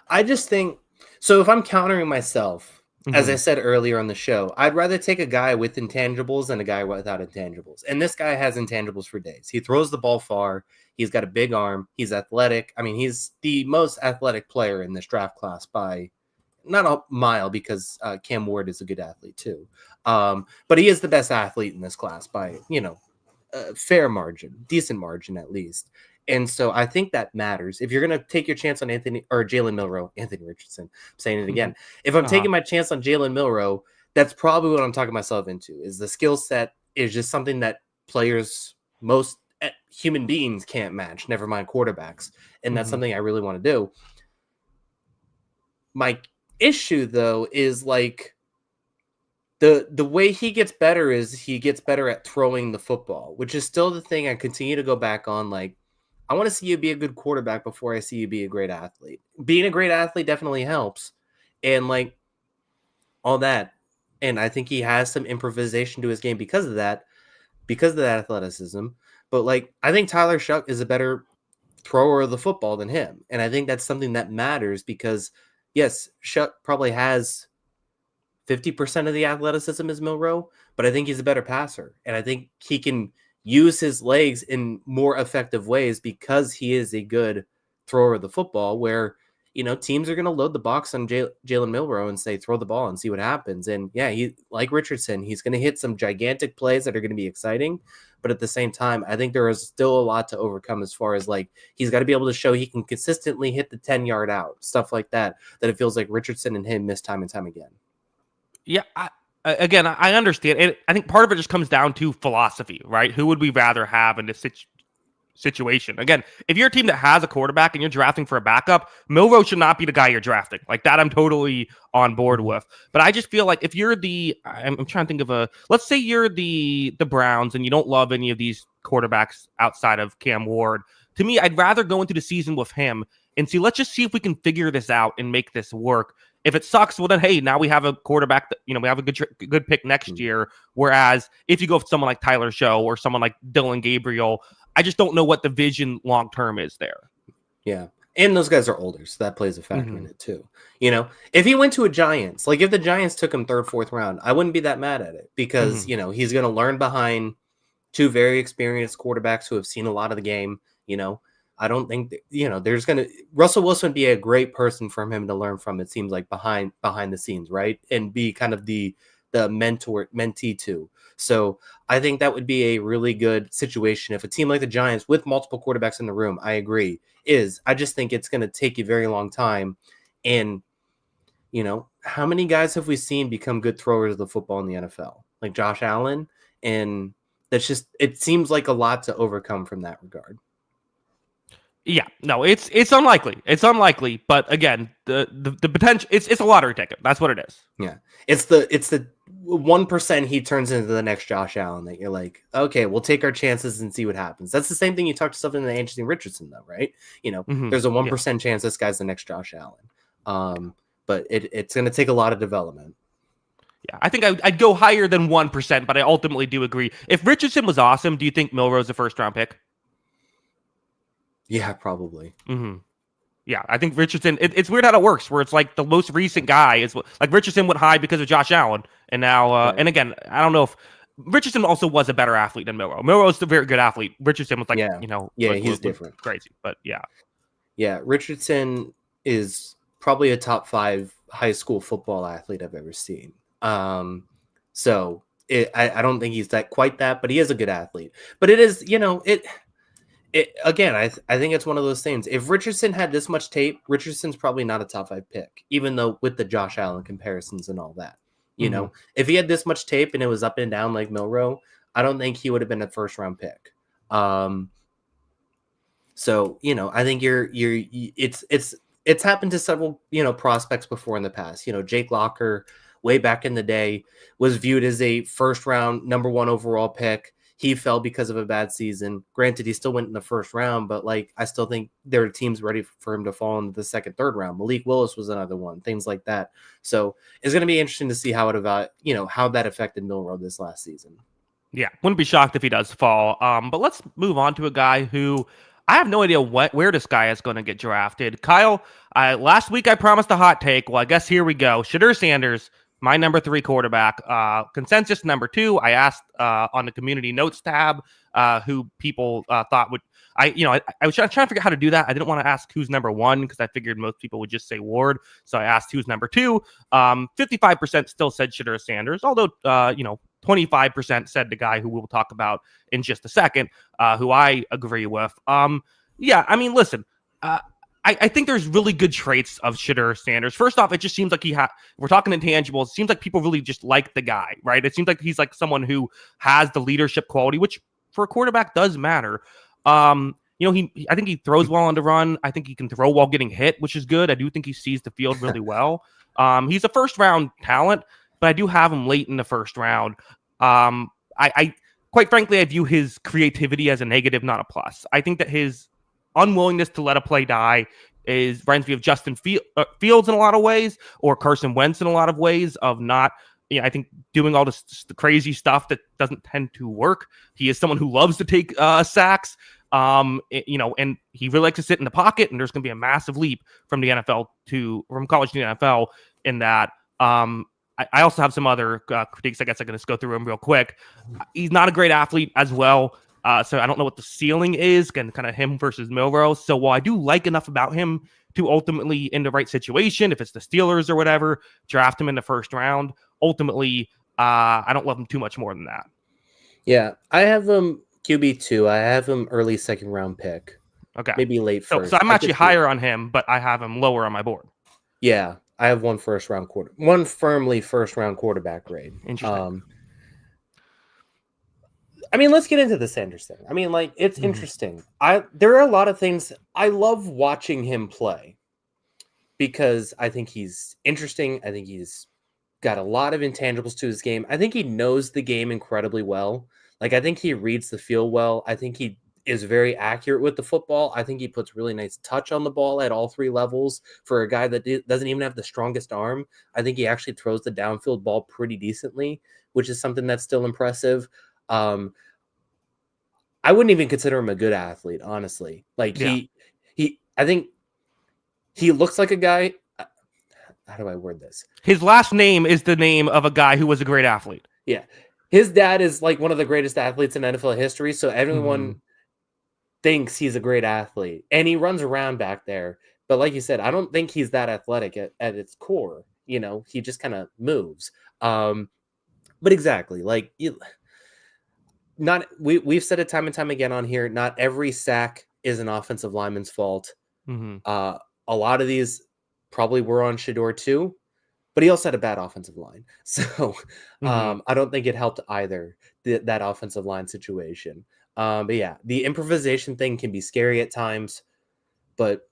I just think, so if I'm countering myself, as I said earlier on the show, I'd rather take a guy with intangibles than a guy without intangibles. And this guy has intangibles for days. He throws the ball far. He's got a big arm. He's athletic. I mean, he's the most athletic player in this draft class by not a mile, because Cam Ward is a good athlete too. But he is the best athlete in this class by, a fair margin, decent margin at least. And so I think that matters. If you're going to take your chance on Jalen Milroe, Anthony Richardson, I'm saying it again. If I'm taking my chance on Jalen Milroe, that's probably what I'm talking myself into, is the skill set is just something that most human beings can't match, never mind quarterbacks. And that's something I really want to do. My issue, though, is like the way he gets better is he gets better at throwing the football, which is still the thing I continue to go back on. Like, I want to see you be a good quarterback before I see you be a great athlete. Being a great athlete definitely helps, and like all that. And I think he has some improvisation to his game because of that athleticism. But like, I think Tyler Shough is a better thrower of the football than him. And I think that's something that matters because, yes, Shough probably has 50% of the athleticism as Milroe, but I think he's a better passer. And I think he can use his legs in more effective ways because he is a good thrower of the football, where, teams are going to load the box on Jalen Milroe and say, throw the ball and see what happens. And yeah, he, like Richardson, he's going to hit some gigantic plays that are going to be exciting. But at the same time, I think there is still a lot to overcome as far as like, he's got to be able to show he can consistently hit the 10-yard out, stuff like that it feels like Richardson and him miss time and time again. Yeah. I understand. And I think part of it just comes down to philosophy, right? Who would we rather have in this situation? Again, if you're a team that has a quarterback and you're drafting for a backup, Milroe should not be the guy you're drafting. Like that, I'm totally on board with. But I just feel like if you're I'm trying to think of let's say you're the Browns and you don't love any of these quarterbacks outside of Cam Ward. To me, I'd rather go into the season with him and let's just see if we can figure this out and make this work. If it sucks, well then, hey, now we have a quarterback that, we have a good pick next year. Whereas if you go with someone like Tyler Shough or someone like Dylan Gabriel, I just don't know what the vision long term is there. Yeah. And those guys are older, so that plays a factor in it too. If he went to a Giants, like if the Giants took him third, fourth round, I wouldn't be that mad at it because, he's going to learn behind two very experienced quarterbacks who have seen a lot of the game. I don't think that, Russell Wilson would be a great person for him to learn from. It seems like behind the scenes, right? And be kind of the mentee too. So I think that would be a really good situation if a team like the Giants with multiple quarterbacks in the room, I agree, I just think it's going to take a very long time. And, how many guys have we seen become good throwers of the football in the NFL? Like Josh Allen. And it seems like a lot to overcome from that regard. Yeah, no, it's unlikely. It's unlikely, but again, the potential, it's a lottery ticket. That's what it is. Yeah, it's the 1% he turns into the next Josh Allen that you're like, okay, we'll take our chances and see what happens. That's the same thing you talked to something like Anthony Richardson, though, right? There's a 1% chance this guy's the next Josh Allen. But it's going to take a lot of development. Yeah, I think I'd go higher than 1%, but I ultimately do agree. If Richardson was awesome, do you think Milroe's a first round pick? Yeah, probably. Yeah, I think Richardson, it's weird how it works, where it's like the most recent guy is like Richardson went high because of Josh Allen. And now, right. And again, I don't know if Richardson also was a better athlete than Milroe. Milroe's a very good athlete. Richardson was like, he's different. Crazy, but yeah. Yeah, Richardson is probably a top 5 high school football athlete I've ever seen. So I don't think he's quite that, but he is a good athlete. But it is, again, I think it's one of those things. If Richardson had this much tape, Richardson's probably not a top 5 pick, even though with the Josh Allen comparisons and all that. If he had this much tape and it was up and down like Milroe, I don't think he would have been a first round pick. So I think it's happened to several prospects before in the past. Jake Locker, way back in the day, was viewed as a first round number 1 overall pick. He fell because of a bad season. Granted, he still went in the first round, but I still think there are teams ready for him to fall into the second, third round. Malik Willis was another one, things like that. So it's going to be interesting to see how how that affected Milroe this last season. Yeah, wouldn't be shocked if he does fall. But let's move on to a guy who I have no idea where this guy is going to get drafted. Kyle, last week I promised a hot take. Well, I guess here we go. Shedeur Sanders, my number 3 quarterback, consensus number 2. I asked on the community notes tab who people thought would. I was trying to figure out how to do that. I didn't want to ask who's number 1 because I figured most people would just say Ward. So I asked who's number 2. 55% still said Shedeur Sanders, although 25% said the guy who we'll talk about in just a second, who I agree with. Yeah, I mean, listen. I think there's really good traits of Shedeur Sanders. First off, it just seems like we're talking intangibles. It seems like people really just like the guy, right? It seems like he's like someone who has the leadership quality, which for a quarterback does matter. I think he throws well on the run. I think he can throw while getting hit, which is good. I do think he sees the field really well. He's a first round talent, but I do have him late in the first round. I quite frankly, I view his creativity as a negative, not a plus. I think that his unwillingness to let a play die reminds me of Justin Fields in a lot of ways, or Carson Wentz in a lot of ways, of not, I think, doing all this crazy stuff that doesn't tend to work. He is someone who loves to take sacks, and he really likes to sit in the pocket, and there's going to be a massive leap from college to the NFL in that. I also have some other critiques. I guess I'm going to go through them real quick. He's not a great athlete as well. So I don't know what the ceiling is, kind of him versus Milroe. So while I do like enough about him to ultimately, in the right situation, if it's the Steelers or whatever, draft him in the first round, ultimately, I don't love him too much more than that. Yeah, I have him QB2. I have him early second round pick. Okay. Maybe late first. So I'm actually higher on him, but I have him lower on my board. Yeah, I have one firmly first round quarterback grade. Interesting. I mean, let's get into the Sanders thing. I mean, it's interesting. There are a lot of things. I love watching him play because I think he's interesting. I think he's got a lot of intangibles to his game. I think he knows the game incredibly well. I think he reads the field well. I think is very accurate with the football. I think he puts really nice touch on the ball at all three levels. For a guy that doesn't even have the strongest arm, I think he actually throws the downfield ball pretty decently, which is something that's still impressive. I wouldn't even consider him a good athlete, honestly. Like I think he looks like a guy. How do I word this? His last name is the name of a guy who was a great athlete. Yeah. His dad is like one of the greatest athletes in NFL history. So everyone thinks he's a great athlete, and he runs around back there. But like you said, I don't think he's that athletic at its core. You know, he just kind of moves. But exactly, like we've said it time and time again on here. Not every sack is an offensive lineman's fault. A lot of these probably were on Shedeur too, but he also had a bad offensive line. So I don't think it helped either, that offensive line situation. But yeah, the improvisation thing can be scary at times, but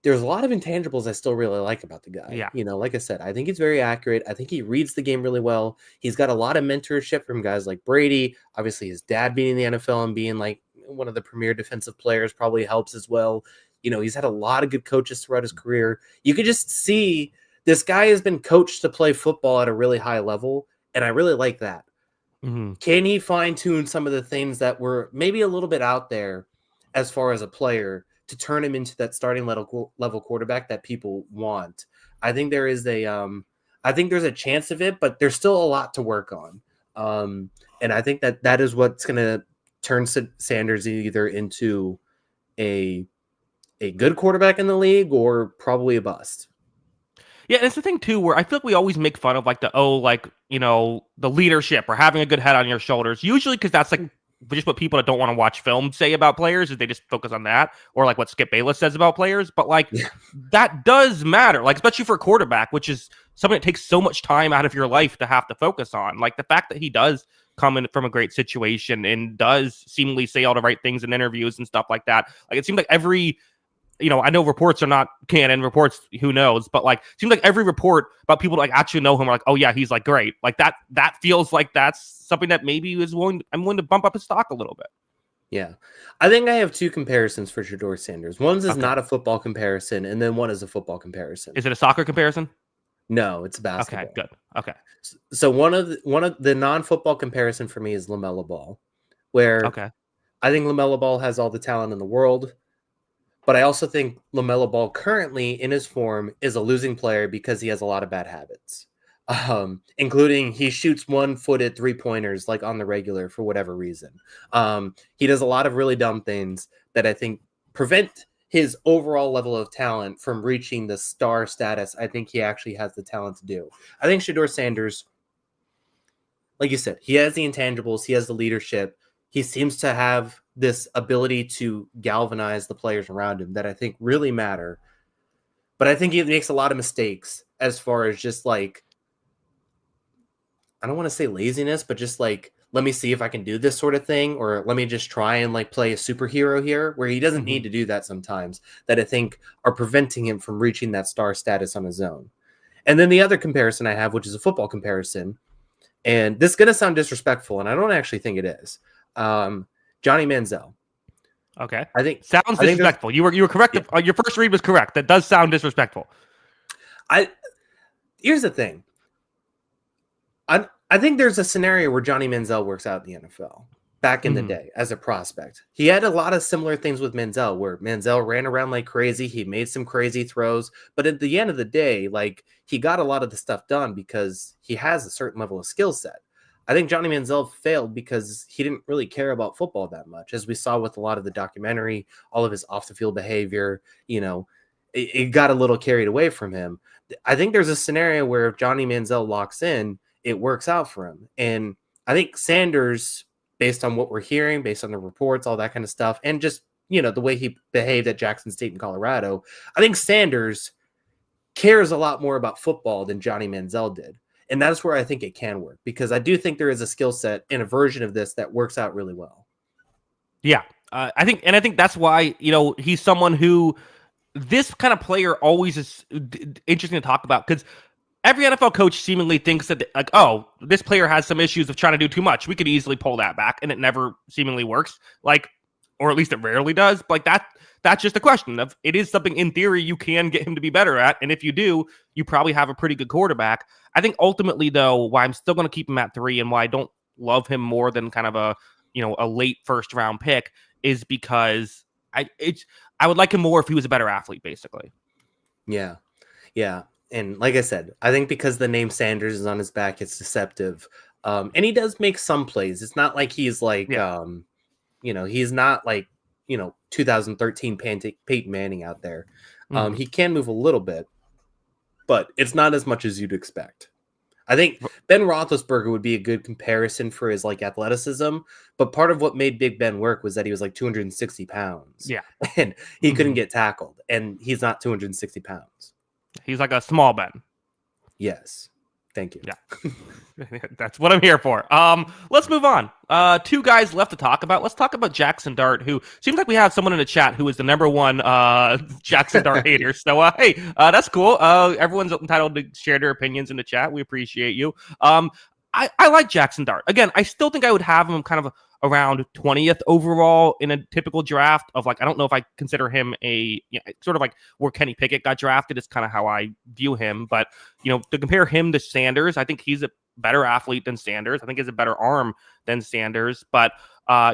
there's a lot of intangibles I still really like about the guy. Yeah. You know, like I said, I think he's very accurate. I think he reads the game really well. He's got a lot of mentorship from guys like Brady. Obviously, his dad being in the NFL and being like one of the premier defensive players probably helps as well. You know, he's had a lot of good coaches throughout his career. You could just see this guy has been coached to play football at a really high level, and I really like that. Can he fine-tune some of the things that were maybe a little bit out there as far as a player to turn him into that starting level quarterback that people want? I think there is I think there's a chance of it, but there's still a lot to work on. And I think that is what's going to turn Sanders either into a good quarterback in the league or probably a bust. Yeah, and it's the thing too where I feel like we always make fun of like the leadership or having a good head on your shoulders. Usually because that's like just what people that don't want to watch film say about players is they just focus on that, or like what Skip Bayless says about players. But like that does matter, like especially for a quarterback, which is something that takes so much time out of your life to have to focus on. Like the fact that he does come in from a great situation and does seemingly say all the right things in interviews and stuff like that. Like it seems like every, I know reports are not canon reports, who knows, but like it seems like every report about people like actually know him are like, oh yeah, he's like great. Like that feels like that's something that maybe I'm willing to bump up his stock a little bit. Yeah. I think I have two comparisons for Shedeur Sanders. One is not a football comparison, and then one is a football comparison. Is it a soccer comparison? No, it's basketball. Okay, good. Okay. So one of the non-football comparison for me is LaMelo Ball, where I think LaMelo Ball has all the talent in the world. But I also think LaMelo Ball currently in his form is a losing player because he has a lot of bad habits, including he shoots one-footed three-pointers like on the regular for whatever reason. He does a lot of really dumb things that I think prevent his overall level of talent from reaching the star status I think he actually has the talent to do. I think Shedeur Sanders, like you said, he has the intangibles, he has the leadership. He seems to have this ability to galvanize the players around him that I think really matter. But I think he makes a lot of mistakes as far as just like, I don't want to say laziness, but just like, let me see if I can do this sort of thing, or let me just try and like play a superhero here, where he doesn't need to do that sometimes, that I think are preventing him from reaching that star status on his own. And then the other comparison I have, which is a football comparison, and this is going to sound disrespectful, and I don't actually think it is. Johnny Manziel. Okay. I think sounds disrespectful. You were correct. Yeah. Your first read was correct. That does sound disrespectful. Here's the thing. I think there's a scenario where Johnny Manziel works out in the NFL back in the day as a prospect. He had a lot of similar things with Manziel, where Manziel ran around like crazy. He made some crazy throws, but at the end of the day, like he got a lot of the stuff done because he has a certain level of skill set. I think Johnny Manziel failed because he didn't really care about football that much, as we saw with a lot of the documentary, all of his off the field behavior. It got a little carried away from him. I think there's a scenario where if Johnny Manziel locks in, it works out for him. And I think Sanders, based on what we're hearing, based on the reports, all that kind of stuff, and just, the way he behaved at Jackson State in Colorado, I think Sanders cares a lot more about football than Johnny Manziel did. And that's where I think it can work, because I do think there is a skill set in a version of this that works out really well. Yeah. I think that's why, he's someone who this kind of player always is interesting to talk about, because every NFL coach seemingly thinks that, like, oh, this player has some issues of trying to do too much. We could easily pull that back, and it never seemingly works. Like, or at least it rarely does. But like that's just a question of, it is something in theory you can get him to be better at. And if you do, you probably have a pretty good quarterback. I think ultimately, though, why I'm still going to keep him at 3 and why I don't love him more than kind of a late first round pick is because I would like him more if he was a better athlete, basically. Yeah. Yeah. And like I said, I think because the name Sanders is on his back, it's deceptive. And he does make some plays. It's not like he's like, he's not like, 2013 Peyton Manning out there. He can move a little bit, but it's not as much as you'd expect. I think Ben Roethlisberger would be a good comparison for his like athleticism, but part of what made Big Ben work was that he was like 260 pounds. Yeah. And he couldn't get tackled, and he's not 260 pounds. He's like a small Ben. Yes. Thank you. Yeah. That's what I'm here for. Let's move on. 2 guys left to talk about. Let's talk about Jaxson Dart, who seems like we have someone in the chat who is the number 1 Jaxson Dart hater. So, hey, that's cool. Everyone's entitled to share their opinions in the chat. We appreciate you. I like Jaxson Dart. Again, I still think I would have him kind of around 20th overall in a typical draft of like, I don't know if I consider him sort of like where Kenny Pickett got drafted is kind of how I view him. But, to compare him to Sanders, I think he's a better athlete than Sanders. I think he has a better arm than Sanders. But, I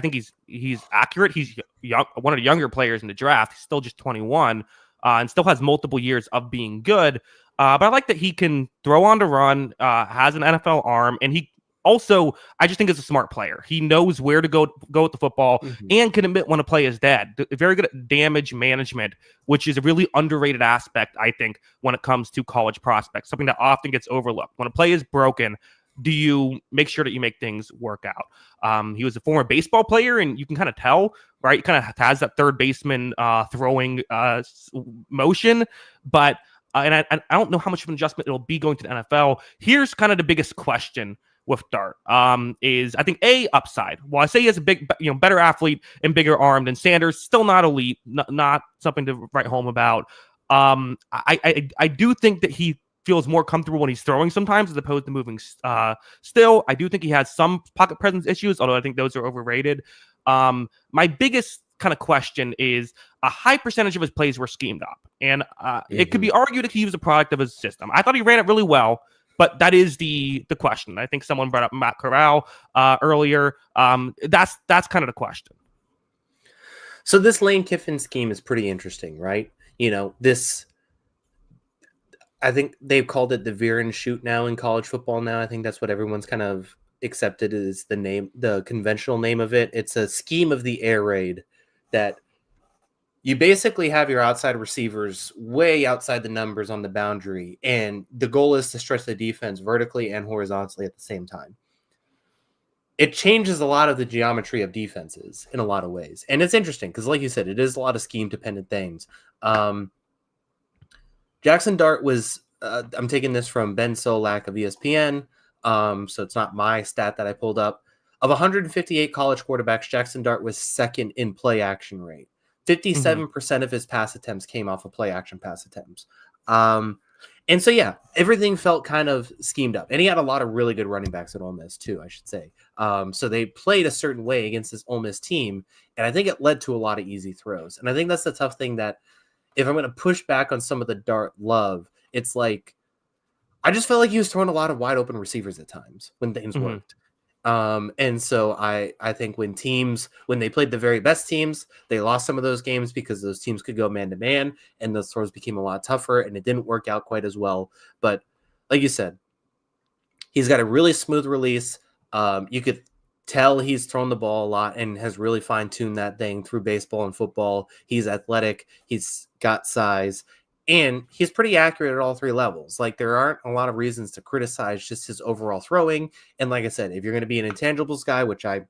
think he's accurate. He's young, one of the younger players in the draft. He's still just 21 and still has multiple years of being good. But I like that he can throw on to run, has an NFL arm, and he also, I just think is a smart player. He knows where to go with the football and can admit when a play is dead. Very good at damage management, which is a really underrated aspect, I think, when it comes to college prospects, something that often gets overlooked. When a play is broken, do you make sure that you make things work out? He was a former baseball player, and you can kind of tell, right? He kind of has that third baseman throwing motion, but and I don't know how much of an adjustment it'll be going to the NFL. Here's kind of the biggest question with Dart is, I think, upside. Well, I say he has a big, better athlete and bigger arm than Sanders. Still not elite, not something to write home about. I do think that he feels more comfortable when he's throwing sometimes as opposed to moving. Still, I do think he has some pocket presence issues, although I think those are overrated. My biggest kind of question is a high percentage of his plays were schemed up, and it could be argued that he was a product of his system. I thought he ran it really well. But that is the question. I think someone brought up Matt Corral earlier. That's kind of the question. So this Lane Kiffin scheme is pretty interesting, right? I think they've called it the veer and shoot now in college football now. I think that's what everyone's kind of accepted as the name, the conventional name of it. It's a scheme of the air raid that you basically have your outside receivers way outside the numbers on the boundary, and the goal is to stretch the defense vertically and horizontally at the same time. It changes a lot of the geometry of defenses in a lot of ways. And it's interesting because, like you said, it is a lot of scheme-dependent things. Jaxson Dart was, I'm taking this from Ben Solak of ESPN, so it's not my stat that I pulled up. Of 158 college quarterbacks, Jaxson Dart was second in play action rate. 57% of his pass attempts came off of play action pass attempts. And so, yeah, everything felt kind of schemed up. And he had a lot of really good running backs at Ole Miss, too, I should say. So they played a certain way against this Ole Miss team, and I think it led to a lot of easy throws. And I think that's the tough thing, that if I'm going to push back on some of the Dart love, it's like I just felt like he was throwing a lot of wide open receivers at times when things worked. And so I think when they played the very best teams, they lost some of those games because those teams could go man to man, and those throws became a lot tougher, and it didn't work out quite as well. But like you said, he's got a really smooth release. You could tell he's thrown the ball a lot and has really fine-tuned that thing through baseball and football. He's athletic. He's got size. And he's pretty accurate at all 3 levels. Like, there aren't a lot of reasons to criticize just his overall throwing. And like I said, if you're going to be an intangibles guy, which I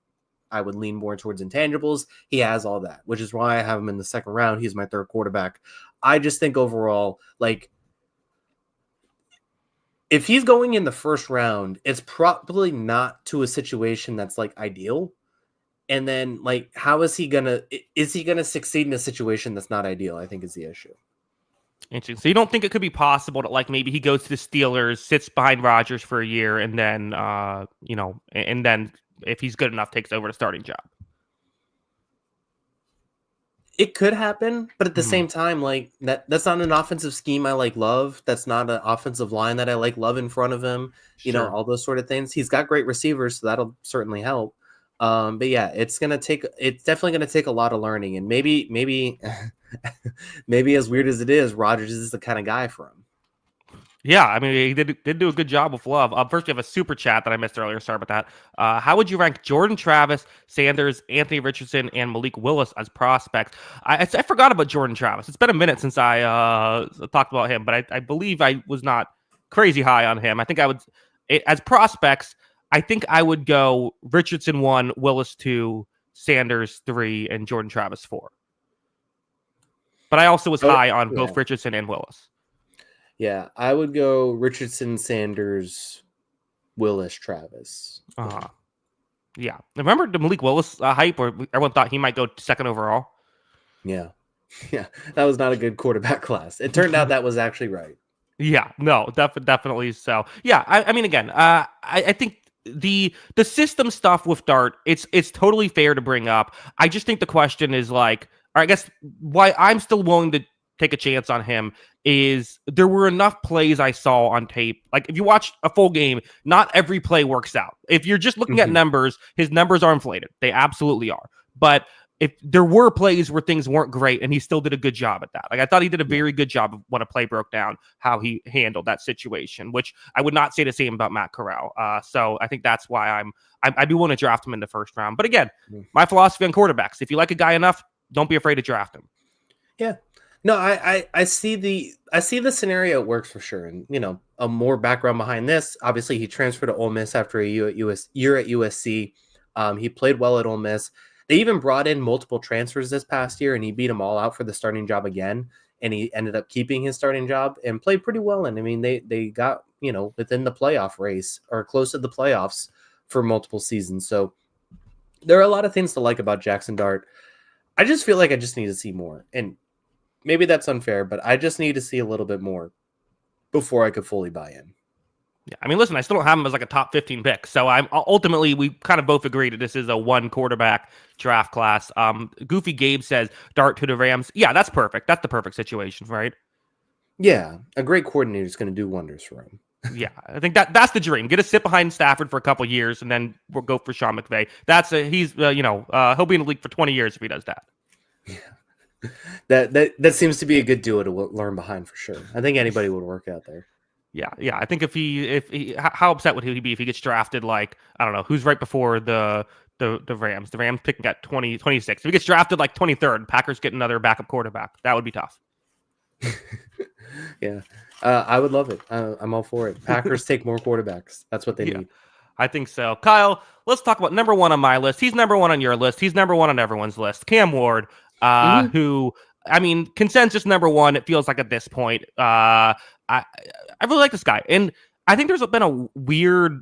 would lean more towards intangibles, he has all that, which is why I have him in the second round. He's my 3rd quarterback. I just think overall, like, if he's going in the 1st round, it's probably not to a situation that's like ideal. And then, like, how is he going to succeed in a situation that's not ideal? I think is the issue. Interesting. So you don't think it could be possible that, like, maybe he goes to the Steelers, sits behind Rodgers for a year, and then, and then if he's good enough, takes over the starting job? It could happen, but at the Mhm. same time, like that's not an offensive scheme I love. That's not an offensive line that I love in front of him. Sure. All those sort of things. He's got great receivers, so that'll certainly help. But yeah, it's definitely gonna take a lot of learning, and maybe maybe as weird as it is, Rodgers is the kind of guy for him. Yeah, I mean, he did do a good job with Love. First, we have a super chat that I missed earlier. Sorry about that. How would you rank Jordan Travis, Sanders, Anthony Richardson, and Malik Willis as prospects? I forgot about Jordan Travis. It's been a minute since I talked about him, but I believe I was not crazy high on him. I think I would, as prospects, I think I would go Richardson 1, Willis 2, Sanders 3, and Jordan Travis 4. But I also was high on both Richardson and Willis. Yeah, I would go Richardson, Sanders, Willis, Travis. Yeah. Remember the Malik Willis hype where everyone thought he might go second overall? Yeah. Yeah. That was not a good quarterback class. It turned out that was actually right. Yeah. No, definitely so. Yeah. I mean, again, I think the system stuff with Dart, it's totally fair to bring up. I just think the question is like, or I guess why I'm still willing to take a chance on him is there were enough plays I saw on tape. Like if you watch a full game, not every play works out. If you're just looking at numbers, his numbers are inflated. They absolutely are. But if there were plays where things weren't great and he still did a good job at that. Like I thought he did a very good job of when a play broke down, how he handled that situation, which I would not say the same about Matt Corral. So I think that's why I do want to draft him in the first round. But again, my philosophy on quarterbacks, if you like a guy enough, don't be afraid to draft him. Yeah. No, I see the scenario works for sure. And, a more background behind this, obviously he transferred to Ole Miss after a year at USC. He played well at Ole Miss. They even brought in multiple transfers this past year, and he beat them all out for the starting job again. And he ended up keeping his starting job and played pretty well. And I mean, they got, within the playoff race or close to the playoffs for multiple seasons. So there are a lot of things to like about Jaxson Dart. I just feel like I just need to see more. And maybe that's unfair, but I just need to see a little bit more before I could fully buy in. Yeah, I mean, listen, I still don't have him as like a top 15 pick. So we kind of both agree that this is a one quarterback draft class. Goofy Gabe says Dart to the Rams. Yeah, that's perfect. That's the perfect situation, right? Yeah, a great coordinator is going to do wonders for him. Yeah, I think that's the dream. Get a sit behind Stafford for a couple years, and then we'll go for Sean McVay. He'll be in the league for 20 years if he does that. Yeah, that seems to be a good duo to learn behind for sure. I think anybody would work out there. Yeah. I think if he how upset would he be if he gets drafted? Like I don't know who's right before the Rams. The Rams picking at 26. If he gets drafted like 23rd, Packers get another backup quarterback. That would be tough. Yeah. I would love it. I'm all for it. Packers take more quarterbacks. That's what they need. I think so. Kyle, let's talk about number one on my list. He's number one on your list. He's number one on everyone's list. Cam Ward, who, I mean, consensus number one, it feels like at this point. I really like this guy. And I think there's been a weird...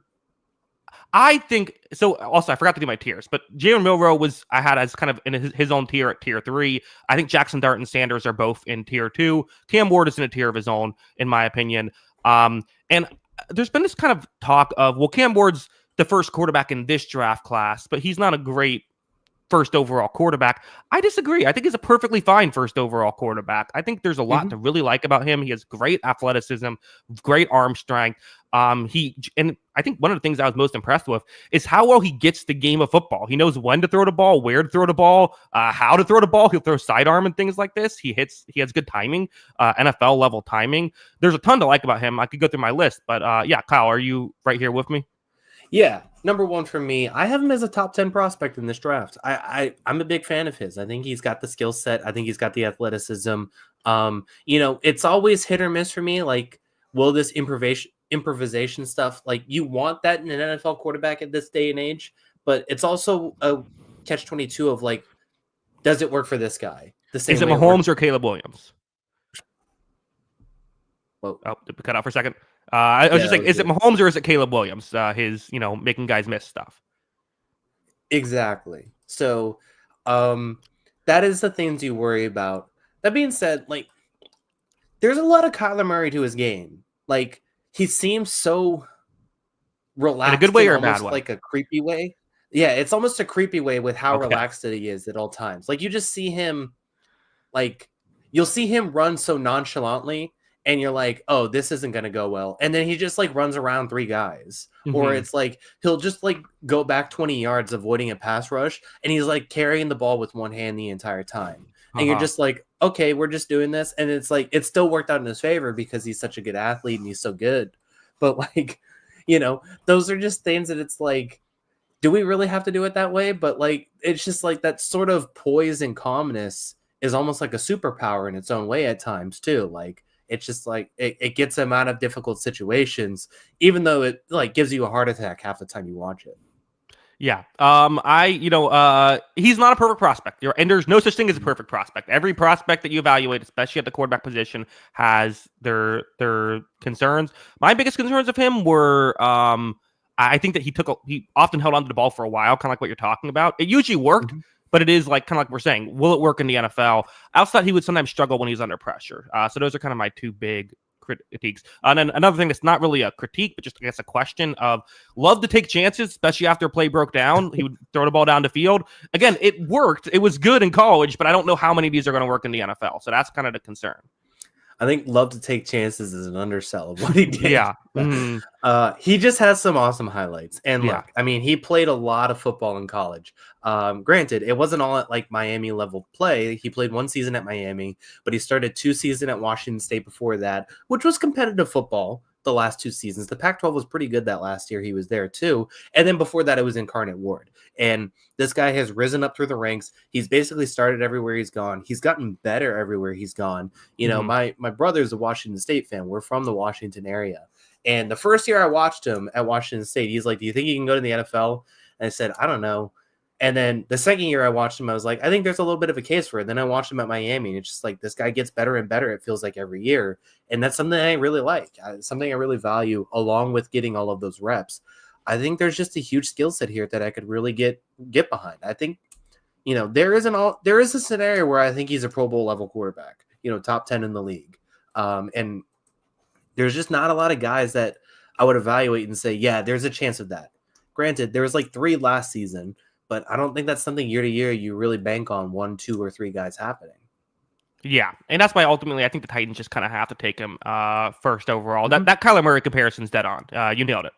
I think so. Also, I forgot to do my tiers, but Jalen Milroe I had as kind of in his own tier at tier 3. I think Jaxson Dart and Sanders are both in tier 2. Cam Ward is in a tier of his own, in my opinion. And there's been this kind of talk of, well, Cam Ward's the first quarterback in this draft class, but he's not a great first overall quarterback. I disagree. I think he's a perfectly fine first overall quarterback. I think there's a lot to really like about him. He has great athleticism, great arm strength. And I think one of the things I was most impressed with is how well he gets the game of football. He knows when to throw the ball, where to throw the ball, how to throw the ball. He'll throw sidearm and things like this. He has good timing, NFL level timing. There's a ton to like about him. I could go through my list, but yeah, Kyle, are you right here with me? Yeah, number one for me. I have him as a top 10 prospect in this draft. I'm a big fan of his. I think he's got the skill set. I think he's got the athleticism. It's always hit or miss for me. Like, will this improvisation stuff, like you want that in an NFL quarterback at this day and age, but it's also a catch-22 of like, does it work for this guy? Is it Mahomes or Caleb Williams? Whoa. Oh, did we cut out for a second? I was just saying, is it Mahomes or is it Caleb Williams? His, making guys miss stuff. Exactly. So, that is the things you worry about. That being said, like, there's a lot of Kyler Murray to his game. Like, he seems so relaxed in a good way or a bad way, like a creepy way. Yeah, it's almost a creepy way with how relaxed that he is at all times. Like, you just see him like you'll see him run so nonchalantly, and you're like, oh, this isn't gonna go well. And then he just like runs around 3 guys. Or it's like he'll just like go back 20 yards avoiding a pass rush, and he's like carrying the ball with one hand the entire time. And you're just like, okay, we're just doing this. And it's like it still worked out in his favor because he's such a good athlete and he's so good. But like, those are just things that it's like, do we really have to do it that way? But like, it's just like that sort of poise and calmness is almost like a superpower in its own way at times too. Like, it's just like it gets him out of difficult situations, even though it like gives you a heart attack half the time you watch it. Yeah. He's not a perfect prospect. And there's no such thing as a perfect prospect. Every prospect that you evaluate, especially at the quarterback position, has their concerns. My biggest concerns of him were I think that he often held onto the ball for a while, kind of like what you're talking about. It usually worked, but it is like kind of like we're saying, will it work in the NFL? Outside, he would sometimes struggle when he's under pressure. So those are kind of my 2 big critiques. And then another thing that's not really a critique, but just I guess a question of love to take chances, especially after a play broke down. He would throw the ball down the field. Again, it worked. It was good in college, but I don't know how many of these are going to work in the NFL. So that's kind of the concern. I think love to take chances is an undersell of what he did. Yeah. He just has some awesome highlights. And look, I mean, he played a lot of football in college. Granted, it wasn't all at like Miami level play. He played 1 season at Miami, but he started 2 seasons at Washington State before that, which was competitive football the last 2 seasons. The Pac-12 was pretty good that last year. He was there too. And then before that, it was Incarnate Ward. And this guy has risen up through the ranks. He's basically started everywhere he's gone. He's gotten better everywhere he's gone. My brother's a Washington State fan. We're from the Washington area. And the first year I watched him at Washington State, he's like, do you think he can go to the NFL? And I said, I don't know. And then the second year I watched him, I was like, I think there's a little bit of a case for it. Then I watched him at Miami, and it's just like this guy gets better and better, it feels like, every year. And that's something I really like, something I really value, along with getting all of those reps. I think there's just a huge skill set here that I could really get behind. I think, there is a scenario where I think he's a Pro Bowl level quarterback, top 10 in the league. And there's just not a lot of guys that I would evaluate and say, yeah, there's a chance of that. Granted, there was like 3 last season, but I don't think that's something year to year you really bank on 1, 2, or 3 guys happening. Yeah, and that's why ultimately I think the Titans just kind of have to take him first overall. That Kyler Murray comparison's dead on. You nailed it.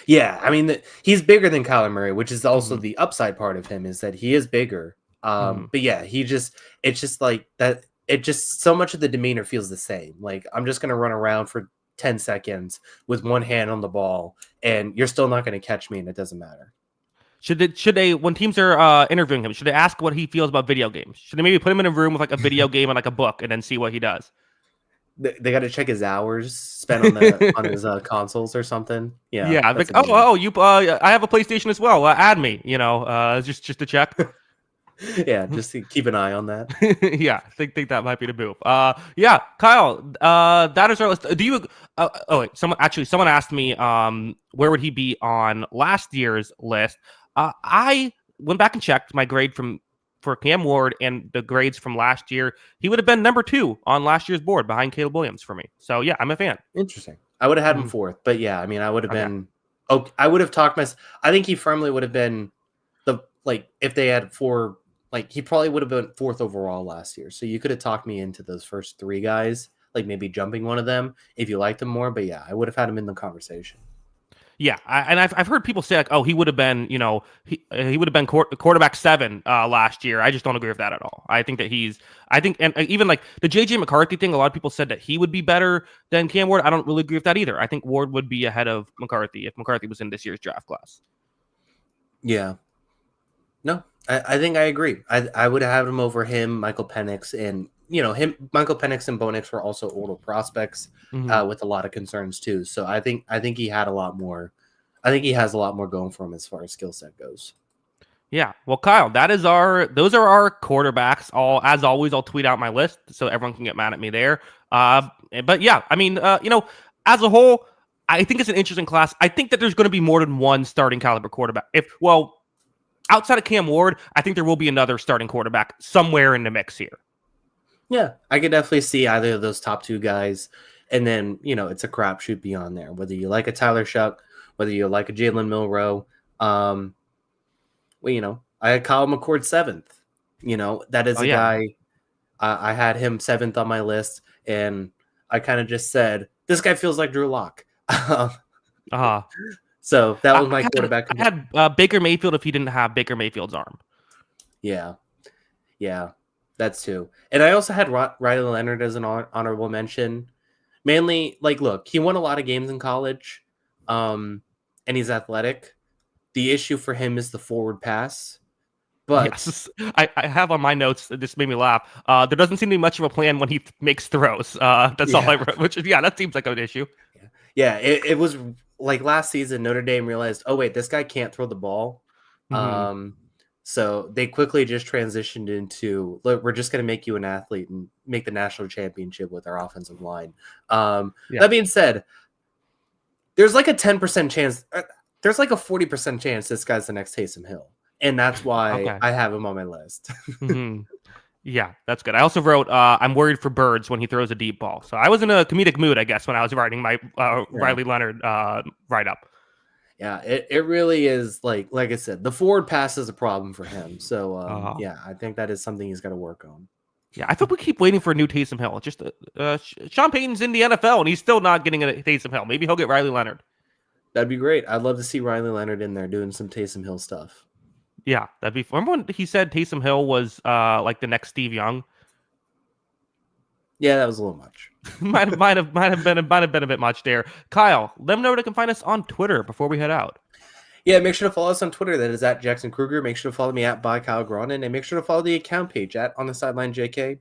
Yeah, I mean, he's bigger than Kyler Murray, which is also the upside part of him, is that he is bigger. But yeah, it's just like that. It just, so much of the demeanor feels the same. Like, I'm just going to run around for 10 seconds with one hand on the ball, and you're still not going to catch me, and it doesn't matter. Should they, when teams are interviewing him, should they ask what he feels about video games? Should they maybe put him in a room with like a video game and like a book, and then see what he does? They got to check his hours spent on his consoles or something. Yeah. Like, I have a PlayStation as well. Add me. Just to check. Yeah, just to keep an eye on that. Yeah, I think that might be the move. Yeah, Kyle. That is our list. Do you? Someone asked me, where would he be on last year's list? I went back and checked my grade for Cam Ward and the grades from last year. He would have been number 2 on last year's board behind Caleb Williams for me. So yeah, I'm a fan. Interesting. I would have had him 4th, but yeah, I mean, I would have been. I would have talked myself. I think he firmly would have been if they had 4. Like, he probably would have been 4th overall last year. So you could have talked me into those first 3 guys, like maybe jumping one of them if you liked them more. But yeah, I would have had him in the conversation. Yeah, I've heard people say like, oh, he would have been, he would have been quarterback 7 last year. I just don't agree with that at all. I think that and even like the JJ McCarthy thing, a lot of people said that he would be better than Cam Ward. I don't really agree with that either. I think Ward would be ahead of McCarthy if McCarthy was in this year's draft class. Yeah. No, I think I agree. I would have him over him, Michael Penix, and Michael Penix and Bo Nix were also older prospects with a lot of concerns too. So I think he had a lot more. I think he has a lot more going for him as far as skill set goes. Yeah. Well, Kyle, those are our quarterbacks. As always, I'll tweet out my list so everyone can get mad at me there. But yeah, I mean, as a whole, I think it's an interesting class. I think that there's going to be more than one starting caliber quarterback. Outside of Cam Ward, I think there will be another starting quarterback somewhere in the mix here. Yeah, I could definitely see either of those top 2 guys. And then, it's a crapshoot beyond there. Whether you like a Tyler Shough, whether you like a Jalen Milroe. I had Kyle McCord 7th. That is a guy I had him 7th on my list, and I kind of just said, this guy feels like Drew Lock. Uh, So that was my quarterback. I had Baker Mayfield if he didn't have Baker Mayfield's arm. Yeah. That's two. And I also had Riley Leonard as an honorable mention. Mainly, like, look, he won a lot of games in college, and he's athletic. The issue for him is the forward pass. But yes, I have on my notes. This made me laugh. There doesn't seem to be much of a plan when he makes throws. That's all I wrote. Which, that seems like an issue. Yeah, it was like last season. Notre Dame realized, oh wait, this guy can't throw the ball. Mm-hmm. So they quickly just transitioned into, look, we're just going to make you an athlete and make the national championship with our offensive line. That being said, there's like a 10% chance. There's like a 40% chance this guy's the next Taysom Hill. And that's why I have him on my list. Mm-hmm. Yeah, that's good. I also wrote, I'm worried for Birds when he throws a deep ball. So I was in a comedic mood, I guess, when I was writing my Riley Leonard write-up. Yeah, it really is, like I said, the forward pass is a problem for him. So, yeah, I think that is something he's got to work on. Yeah, I think we keep waiting for a new Taysom Hill. Just Sean Payton's in the NFL, and he's still not getting a Taysom Hill. Maybe he'll get Riley Leonard. That'd be great. I'd love to see Riley Leonard in there doing some Taysom Hill stuff. Yeah, that'd be. Remember when he said Taysom Hill was like the next Steve Young? Yeah, that was a little much. might have been a bit much there. Kyle, let them know where they can find us on Twitter before we head out. Yeah, make sure to follow us on Twitter. That is at Jackson Kruger. Make sure to follow me at by Kyle Gronin, and make sure to follow the account page at On the Sideline JK.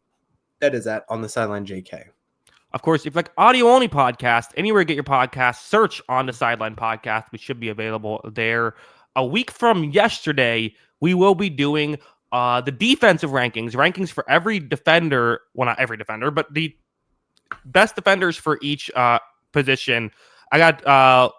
That is at On the Sideline JK. Of course, if you like audio only podcast, anywhere you get your podcast, search On the Sideline podcast. We should be available there. A week from yesterday, we will be doing the defensive rankings for every defender. Well, not every defender, but the best defenders for each position. I got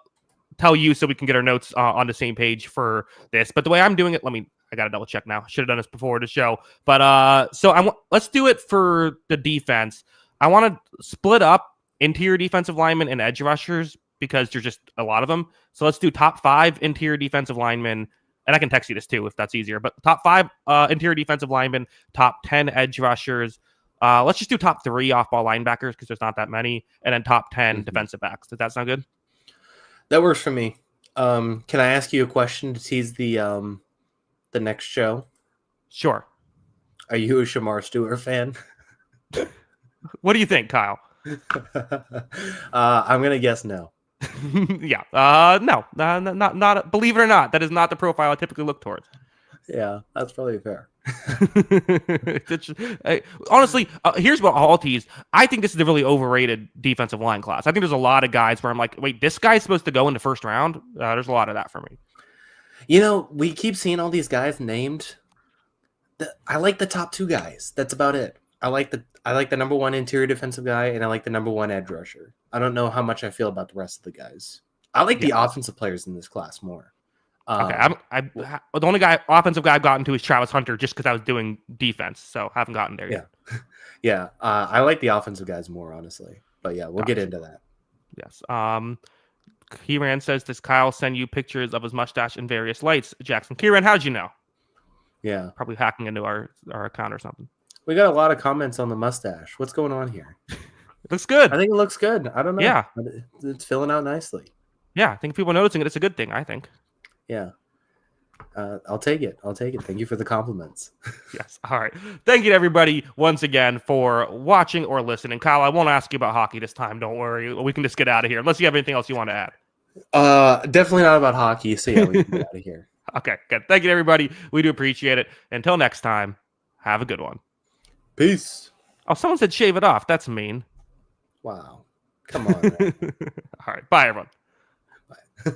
tell you so we can get our notes on the same page for this. But the way I'm doing it, I got to double check now. Should have done this before the show. But so let's do it for the defense. I want to split up interior defensive linemen and edge rushers because there's just a lot of them. So let's do top 5 interior defensive linemen. And I can text you this too if that's easier. But top 5 interior defensive linemen, top 10 edge rushers. Let's just do top 3 off-ball linebackers because there's not that many. And then top 10 defensive backs. Does that sound good? That works for me. Can I ask you a question to tease the next show? Sure. Are you a Shamar Stewart fan? What do you think, Kyle? I'm gonna guess no. Yeah. No. Not. Believe it or not, that is not the profile I typically look towards. Yeah, that's probably fair. Honestly, here's what I'll tease. I think this is a really overrated defensive line class. I think there's a lot of guys where I'm like, wait, this guy's supposed to go in the first round? There's a lot of that for me. You know, we keep seeing all these guys named. I like the top 2 guys. That's about it. I like the number 1 interior defensive guy, and I like the number 1 edge rusher. I don't know how much I feel about the rest of the guys. I like the offensive players in this class more. Okay, the only offensive guy I've gotten to is Travis Hunter, just because I was doing defense, so haven't gotten there yet. Yeah. I like the offensive guys more, honestly. But yeah, we'll get into that. Yes. Kieran says, does Kyle send you pictures of his mustache in various lights? Jackson. Kieran, how'd you know? Yeah. Probably hacking into our account or something. We got a lot of comments on the mustache. What's going on here? It looks good. I think it looks good. I don't know. Yeah. It's filling out nicely. Yeah, I think people are noticing it. It's a good thing, I think. Yeah. I'll take it. Thank you for the compliments. Yes. All right. Thank you to everybody once again for watching or listening. Kyle, I won't ask you about hockey this time. Don't worry. We can just get out of here unless you have anything else you want to add. Definitely not about hockey. So yeah, we can get out of here. Okay, good. Thank you to everybody. We do appreciate it. Until next time, have a good one. Peace. Oh, someone said shave it off. That's mean. Wow. Come on. All right. Bye, everyone. Bye.